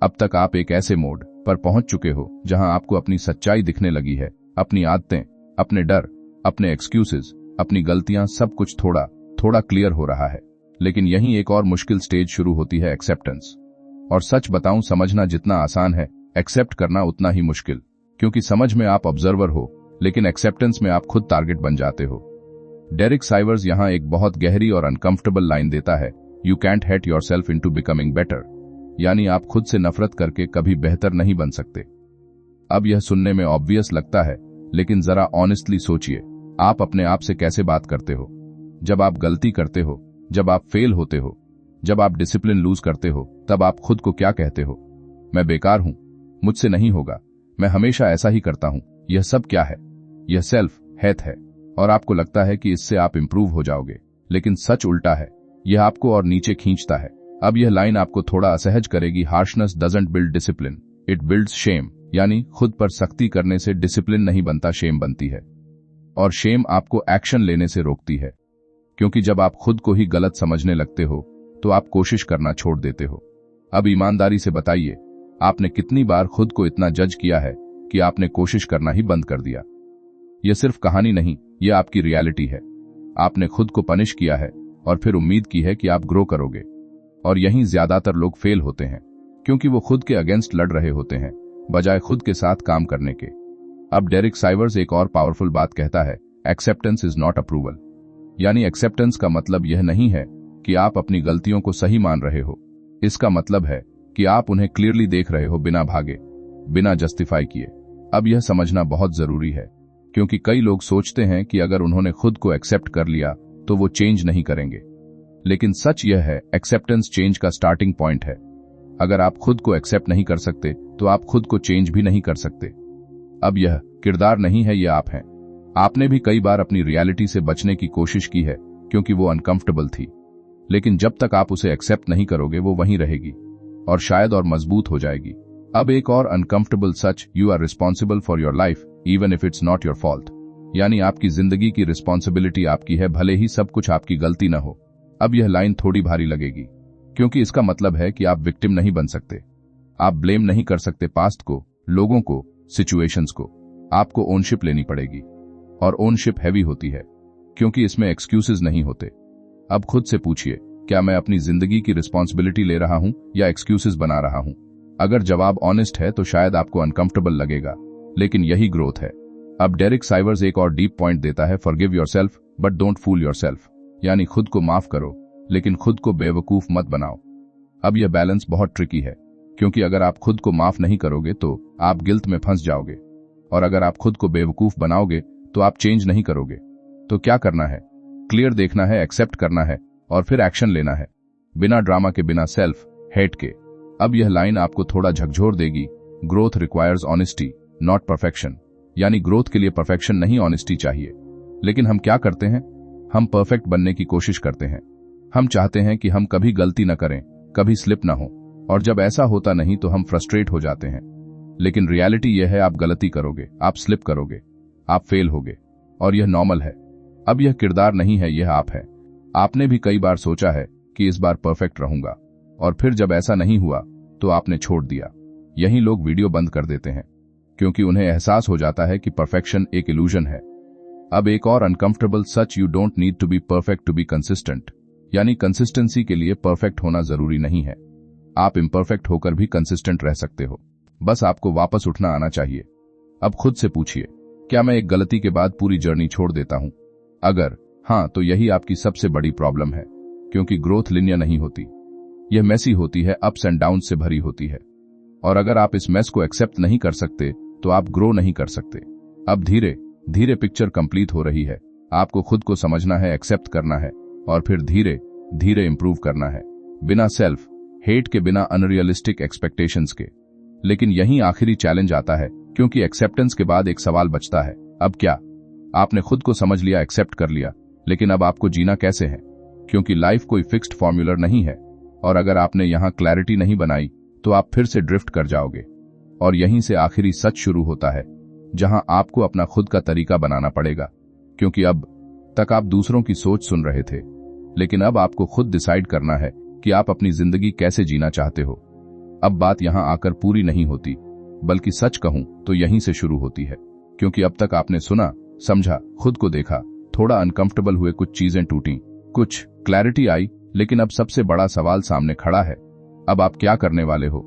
अब तक आप एक ऐसे मोड पर पहुंच चुके हो जहां आपको अपनी सच्चाई दिखने लगी है, अपनी आदतें, अपने डर, अपने एक्सक्यूजेस, अपनी गलतियां, सब कुछ थोड़ा थोड़ा क्लियर हो रहा है। लेकिन यहीं एक और मुश्किल स्टेज शुरू होती है, एक्सेप्टेंस। और सच बताऊं, समझना जितना आसान है, एक्सेप्ट करना उतना ही मुश्किल, क्योंकि समझ में आप ऑब्जर्वर हो, लेकिन एक्सेप्टेंस में आप खुद टारगेट बन जाते हो। डेरिक साइवर्स यहां एक बहुत गहरी और अनकंफर्टेबल लाइन देता है, you cantt hate yourself into becoming better. यानी आप खुद से नफरत करके कभी बेहतर नहीं बन सकते। अब यह सुनने में ऑब्वियस लगता है, लेकिन जरा ऑनेस्टली सोचिए, आप अपने आप से कैसे बात करते हो जब आप गलती करते हो, जब आप फेल होते हो, जब आप डिसिप्लिन लूज करते हो, तब आप खुद को क्या कहते हो? मैं बेकार हूं, मुझसे नहीं होगा, मैं हमेशा ऐसा ही करता हूं। यह सब क्या है? यह सेल्फ हेट है, और आपको लगता है कि इससे आप इंप्रूव हो जाओगे, लेकिन सच उल्टा है, यह आपको और नीचे खींचता है। अब यह लाइन आपको थोड़ा असहज करेगी, harshness doesn't build discipline, it builds shame. यानी खुद पर सख्ती करने से डिसिप्लिन नहीं बनता, शेम बनती है, और शेम आपको एक्शन लेने से रोकती है, क्योंकि जब आप खुद को ही गलत समझने लगते हो तो आप कोशिश करना छोड़ देते हो। अब ईमानदारी से बताइए, आपने कितनी बार खुद को इतना जज किया है कि आपने कोशिश करना ही बंद कर दिया? यह सिर्फ कहानी नहीं, यह आपकी रियलिटी है। आपने खुद को पनिश किया है और फिर उम्मीद की है कि आप ग्रो करोगे, और यहीं ज्यादातर लोग फेल होते हैं, क्योंकि वो खुद के अगेंस्ट लड़ रहे होते हैं बजाय खुद के साथ काम करने के। अब डेरिक साइवर्स एक और पावरफुल बात कहता है, एक्सेप्टेंस इज नॉट अप्रूवल। यानी एक्सेप्टेंस का मतलब यह नहीं है कि आप अपनी गलतियों को सही मान रहे हो। इसका मतलब है कि आप उन्हें क्लियरली देख रहे हो, बिना भागे, बिना जस्टिफाई किए। अब यह समझना बहुत जरूरी है, क्योंकि कई लोग सोचते हैं कि अगर उन्होंने खुद को एक्सेप्ट कर लिया तो वो चेंज नहीं करेंगे। लेकिन सच यह है, एक्सेप्टेंस चेंज का स्टार्टिंग पॉइंट है। अगर आप खुद को एक्सेप्ट नहीं कर सकते तो आप खुद को चेंज भी नहीं कर सकते। अब यह किरदार नहीं है, यह आप हैं। आपने भी कई बार अपनी रियलिटी से बचने की कोशिश की है क्योंकि वो अनकंफर्टेबल थी, लेकिन जब तक आप उसे एक्सेप्ट नहीं करोगे वो वहीं रहेगी और शायद और मजबूत हो जाएगी। अब एक और अनकंफर्टेबल सच, you are responsible for your life even if it's not your fault. यानी आपकी जिंदगी की रिस्पॉन्सिबिलिटी आपकी है, भले ही सब कुछ आपकी गलती न हो। अब यह लाइन थोड़ी भारी लगेगी, क्योंकि इसका मतलब है कि आप विक्टिम नहीं बन सकते। आप ब्लेम नहीं कर सकते पास्ट को, लोगों को, सिचुएशंस को। आपको ओनशिप लेनी पड़ेगी, और ओनशिप हैवी होती है क्योंकि इसमें एक्सक्यूजेस नहीं होते। अब खुद से पूछिए, क्या मैं अपनी जिंदगी की रिस्पॉन्सिबिलिटी ले रहा हूं या एक्सक्यूजेस बना रहा हूं? अगर जवाब ऑनेस्ट है तो शायद आपको अनकंफर्टेबल लगेगा, लेकिन यही ग्रोथ है। अब डेरिक साइवर्स एक और डीप पॉइंट देता है, forgive yourself but don't fool yourself. यानी खुद को माफ करो लेकिन खुद को बेवकूफ मत बनाओ। अब यह बैलेंस बहुत ट्रिकी है, क्योंकि अगर आप खुद को माफ नहीं करोगे तो आप गिल्ट में फंस जाओगे, और अगर आप खुद को बेवकूफ बनाओगे तो आप चेंज नहीं करोगे। तो क्या करना है? क्लियर देखना है, एक्सेप्ट करना है और फिर एक्शन लेना है, बिना ड्रामा के, बिना सेल्फ हेट के। अब यह लाइन आपको थोड़ा झकझोर देगी। Growth requires honesty not perfection. यानी ग्रोथ के लिए परफेक्शन नहीं, ऑनेस्टी चाहिए। लेकिन हम क्या करते हैं? हम परफेक्ट बनने की कोशिश करते हैं। हम चाहते हैं कि हम कभी गलती न करें, कभी स्लिप न हो, और जब ऐसा होता नहीं तो हम फ्रस्ट्रेट हो जाते हैं। लेकिन रियलिटी यह है, आप गलती करोगे, आप स्लिप करोगे, आप फेल होगे, और यह नॉर्मल है। अब यह किरदार नहीं है, यह आप है। आपने भी कई बार सोचा है कि इस बार परफेक्ट रहूंगा, और फिर जब ऐसा नहीं हुआ तो आपने छोड़ दिया। यही लोग वीडियो बंद कर देते हैं, क्योंकि उन्हें एहसास हो जाता है कि परफेक्शन एक इल्यूजन है। अब एक और अनकंफर्टेबल सच, you don't need to be perfect to be consistent. यानी कंसिस्टेंसी के लिए परफेक्ट होना जरूरी नहीं है। आप इम्परफेक्ट होकर भी कंसिस्टेंट रह सकते हो, बस आपको वापस उठना आना चाहिए। अब खुद से पूछिए, क्या मैं एक गलती के बाद पूरी जर्नी छोड़ देता हूं? अगर हां, तो यही आपकी सबसे बड़ी प्रॉब्लम है, क्योंकि ग्रोथ लिनियर नहीं होती। यह मेसी होती है, अप्स एंड डाउन से भरी होती है। और अगर आप इस मेस को एक्सेप्ट नहीं कर सकते तो आप ग्रो नहीं कर सकते। अब धीरे धीरे पिक्चर कंप्लीट हो रही है। आपको खुद को समझना है, एक्सेप्ट करना है, और फिर धीरे धीरे इंप्रूव करना है, बिना सेल्फ हेट के, बिना अनरियलिस्टिक एक्सपेक्टेशंस के। लेकिन यही आखिरी चैलेंज आता है, क्योंकि एक्सेप्टेंस के बाद एक सवाल बचता है, अब क्या? आपने खुद को समझ लिया, एक्सेप्ट कर लिया, लेकिन अब आपको जीना कैसे है? क्योंकि लाइफ कोई फिक्स्ड फॉर्मूलर नहीं है, और अगर आपने यहां क्लैरिटी नहीं बनाई तो आप फिर से ड्रिफ्ट कर जाओगे। और यहीं से आखिरी सच शुरू होता है, जहां आपको अपना खुद का तरीका बनाना पड़ेगा। क्योंकि अब तक आप दूसरों की सोच सुन रहे थे, लेकिन अब आपको खुद डिसाइड करना है कि आप अपनी जिंदगी कैसे जीना चाहते हो। अब बात यहां आकर पूरी नहीं होती, बल्कि सच कहूं तो यहीं से शुरू होती है। क्योंकि अब तक आपने सुना, समझा, खुद को देखा, थोड़ा अनकंफर्टेबल हुए, कुछ चीजें टूटी, कुछ क्लैरिटी आई, लेकिन अब सबसे बड़ा सवाल सामने खड़ा है, अब आप क्या करने वाले हो?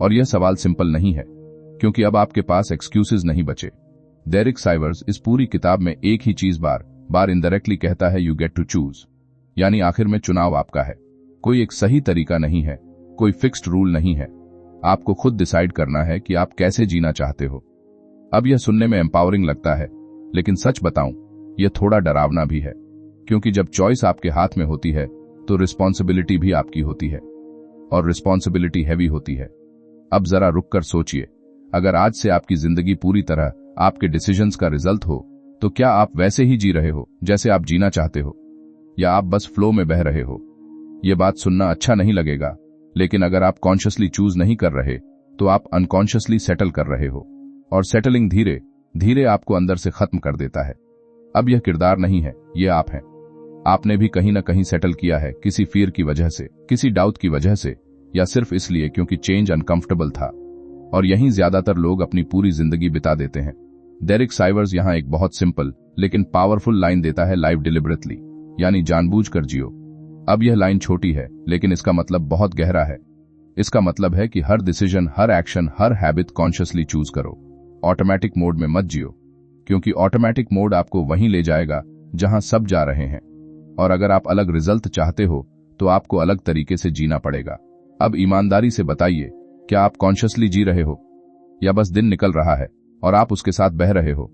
और यह सवाल सिंपल नहीं है, क्योंकि अब आपके पास एक्सक्यूजेस नहीं बचे। डेरिक साइवर्स इस पूरी किताब में एक ही चीज बार बार इनडायरेक्टली कहता है, यू गेट टू चूज। यानी आखिर में चुनाव आपका है। कोई एक सही तरीका नहीं है, कोई फिक्स्ड रूल नहीं है। आपको खुद डिसाइड करना है कि आप कैसे जीना चाहते हो। अब यह सुनने में एम्पावरिंग लगता है, लेकिन सच बताऊं, यह थोड़ा डरावना भी है, क्योंकि जब चॉइस आपके हाथ में होती है तो रिस्पॉन्सिबिलिटी भी आपकी होती है, और रिस्पॉन्सिबिलिटी हैवी होती है। अब जरा रुककर सोचिए, अगर आज से आपकी जिंदगी पूरी तरह आपके डिसीजंस का रिजल्ट हो, तो क्या आप वैसे ही जी रहे हो जैसे आप जीना चाहते हो, या आप बस फ्लो में बह रहे हो? यह बात सुनना अच्छा नहीं लगेगा, लेकिन अगर आप कॉन्शियसली चूज नहीं कर रहे तो आप अनकॉन्शियसली सेटल कर रहे हो, और सेटलिंग धीरे धीरे आपको अंदर से खत्म कर देता है। अब यह किरदार नहीं है, ये आप हैं। आपने भी कहीं ना कहीं सेटल किया है, किसी फियर की वजह से, किसी डाउट की वजह से, या सिर्फ इसलिए क्योंकि चेंज अनकंफर्टेबल था। और यहीं ज्यादातर लोग अपनी पूरी जिंदगी बिता देते हैं। डेरिक साइवर्स यहां एक बहुत सिंपल लेकिन पावरफुल लाइन देता है, लाइव डिलिबरेटली, यानी जानबूझकर जियो। अब यह लाइन छोटी है, लेकिन इसका मतलब बहुत गहरा है। इसका मतलब है कि हर डिसीजन, हर एक्शन, हर हैबिट कॉन्शियसली चूज करो। ऑटोमेटिक मोड में मत जियो, क्योंकि ऑटोमेटिक मोड आपको वहीं ले जाएगा जहां सब जा रहे हैं। और अगर आप अलग रिजल्ट चाहते हो तो आपको अलग तरीके से जीना पड़ेगा। अब ईमानदारी से बताइए, क्या आप कॉन्शियसली जी रहे हो या बस दिन निकल रहा है और आप उसके साथ बह रहे हो?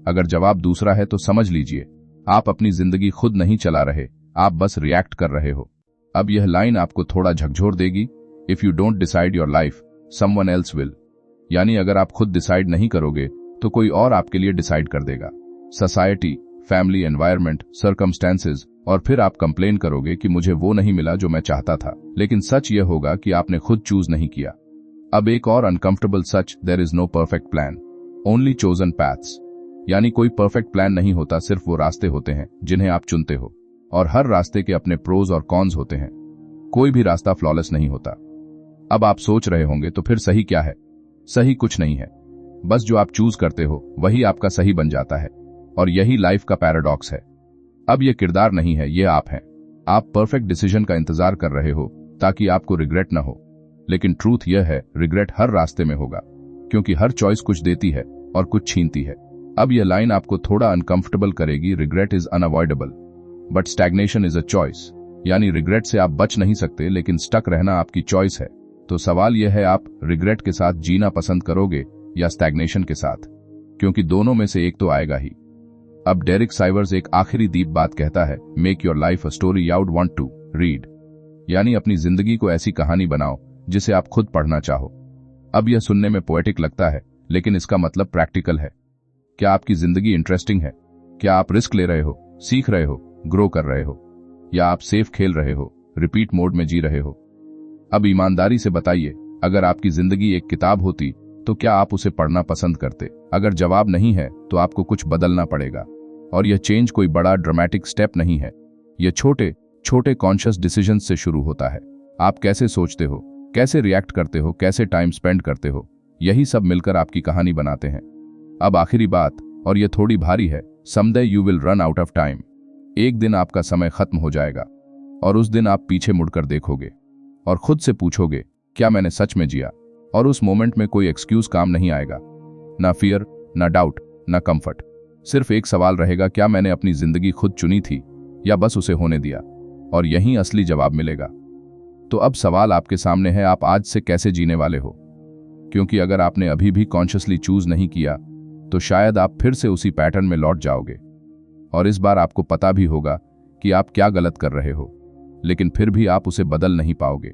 अगर जवाब दूसरा है तो समझ लीजिए, आप अपनी जिंदगी खुद नहीं चला रहे, आप बस रिएक्ट कर रहे हो। अब यह लाइन आपको थोड़ा झकझोर देगी। If you don't decide your life, someone else will. यानी अगर आप खुद डिसाइड नहीं करोगे तो कोई और आपके लिए डिसाइड कर देगा। सोसाइटी, फैमिली, एनवायरनमेंट, सर्कमस्टेंसेस, और फिर आप कंप्लेन करोगे कि मुझे वो नहीं मिला जो मैं चाहता था। लेकिन सच यह होगा कि आपने खुद चूज नहीं किया। अब एक और अनकंफर्टेबल सच, there is no perfect plan, only chosen paths. यानी कोई परफेक्ट प्लान नहीं होता, सिर्फ वो रास्ते होते हैं जिन्हें आप चुनते हो। और हर रास्ते के अपने प्रोज और कॉन्स होते हैं। कोई भी रास्ता फ्लॉलेस नहीं होता। अब आप सोच रहे होंगे तो फिर सही क्या है? सही कुछ नहीं है, बस जो आप चूज करते हो वही आपका सही बन जाता है। और यही लाइफ का पैराडॉक्स है। अब यह किरदार नहीं है, ये आप हैं। आप परफेक्ट डिसीजन का इंतजार कर रहे हो ताकि आपको रिग्रेट न हो। लेकिन ट्रूथ यह है, रिग्रेट हर रास्ते में होगा, क्योंकि हर चॉइस कुछ देती है और कुछ छीनती है। अब यह लाइन आपको थोड़ा अनकंफर्टेबल करेगी। Regret is unavoidable but stagnation is a choice. यानी रिग्रेट से आप बच नहीं सकते, लेकिन स्टक रहना आपकी चॉइस है। तो सवाल यह है, आप रिग्रेट के साथ जीना पसंद करोगे या स्टैग्नेशन के साथ? क्योंकि दोनों में से एक तो आएगा ही। अब डेरिक साइवर्स एक आखिरी डीप बात कहता है, make your life a story you would want to read. यानी अपनी जिंदगी को ऐसी कहानी बनाओ जिसे आप खुद पढ़ना चाहो। अब यह सुनने में पोएटिक लगता है, लेकिन इसका मतलब प्रैक्टिकल है। क्या आपकी जिंदगी इंटरेस्टिंग है? क्या आप रिस्क ले रहे हो, सीख रहे हो, ग्रो कर रहे हो, या आप सेफ खेल रहे हो, रिपीट मोड में जी रहे हो? अब ईमानदारी से बताइए, अगर आपकी जिंदगी एक किताब होती तो क्या आप उसे पढ़ना पसंद करते? अगर जवाब नहीं है तो आपको कुछ बदलना पड़ेगा। और यह चेंज कोई बड़ा ड्रामेटिक स्टेप नहीं है, यह छोटे छोटे कॉन्शियस डिसीजन से शुरू होता है। आप कैसे सोचते हो, कैसे रिएक्ट करते हो, कैसे टाइम स्पेंड करते हो, यही सब मिलकर आपकी कहानी बनाते हैं। अब आखिरी बात, और यह थोड़ी भारी है, someday you will run out of time. एक दिन आपका समय खत्म हो जाएगा और उस दिन आप पीछे मुड़कर देखोगे और खुद से पूछोगे, क्या मैंने सच में जिया? और उस मोमेंट में कोई एक्सक्यूज काम नहीं आएगा, ना फियर, ना डाउट, ना कंफर्ट। सिर्फ एक सवाल रहेगा, क्या मैंने अपनी जिंदगी खुद चुनी थी या बस उसे होने दिया? और यहीं असली जवाब मिलेगा। तो अब सवाल आपके सामने है, आप आज से कैसे जीने वाले हो? क्योंकि अगर आपने अभी भी कॉन्शियसली चूज नहीं किया तो शायद आप फिर से उसी पैटर्न में लौट जाओगे। और इस बार आपको पता भी होगा कि आप क्या गलत कर रहे हो, लेकिन फिर भी आप उसे बदल नहीं पाओगे।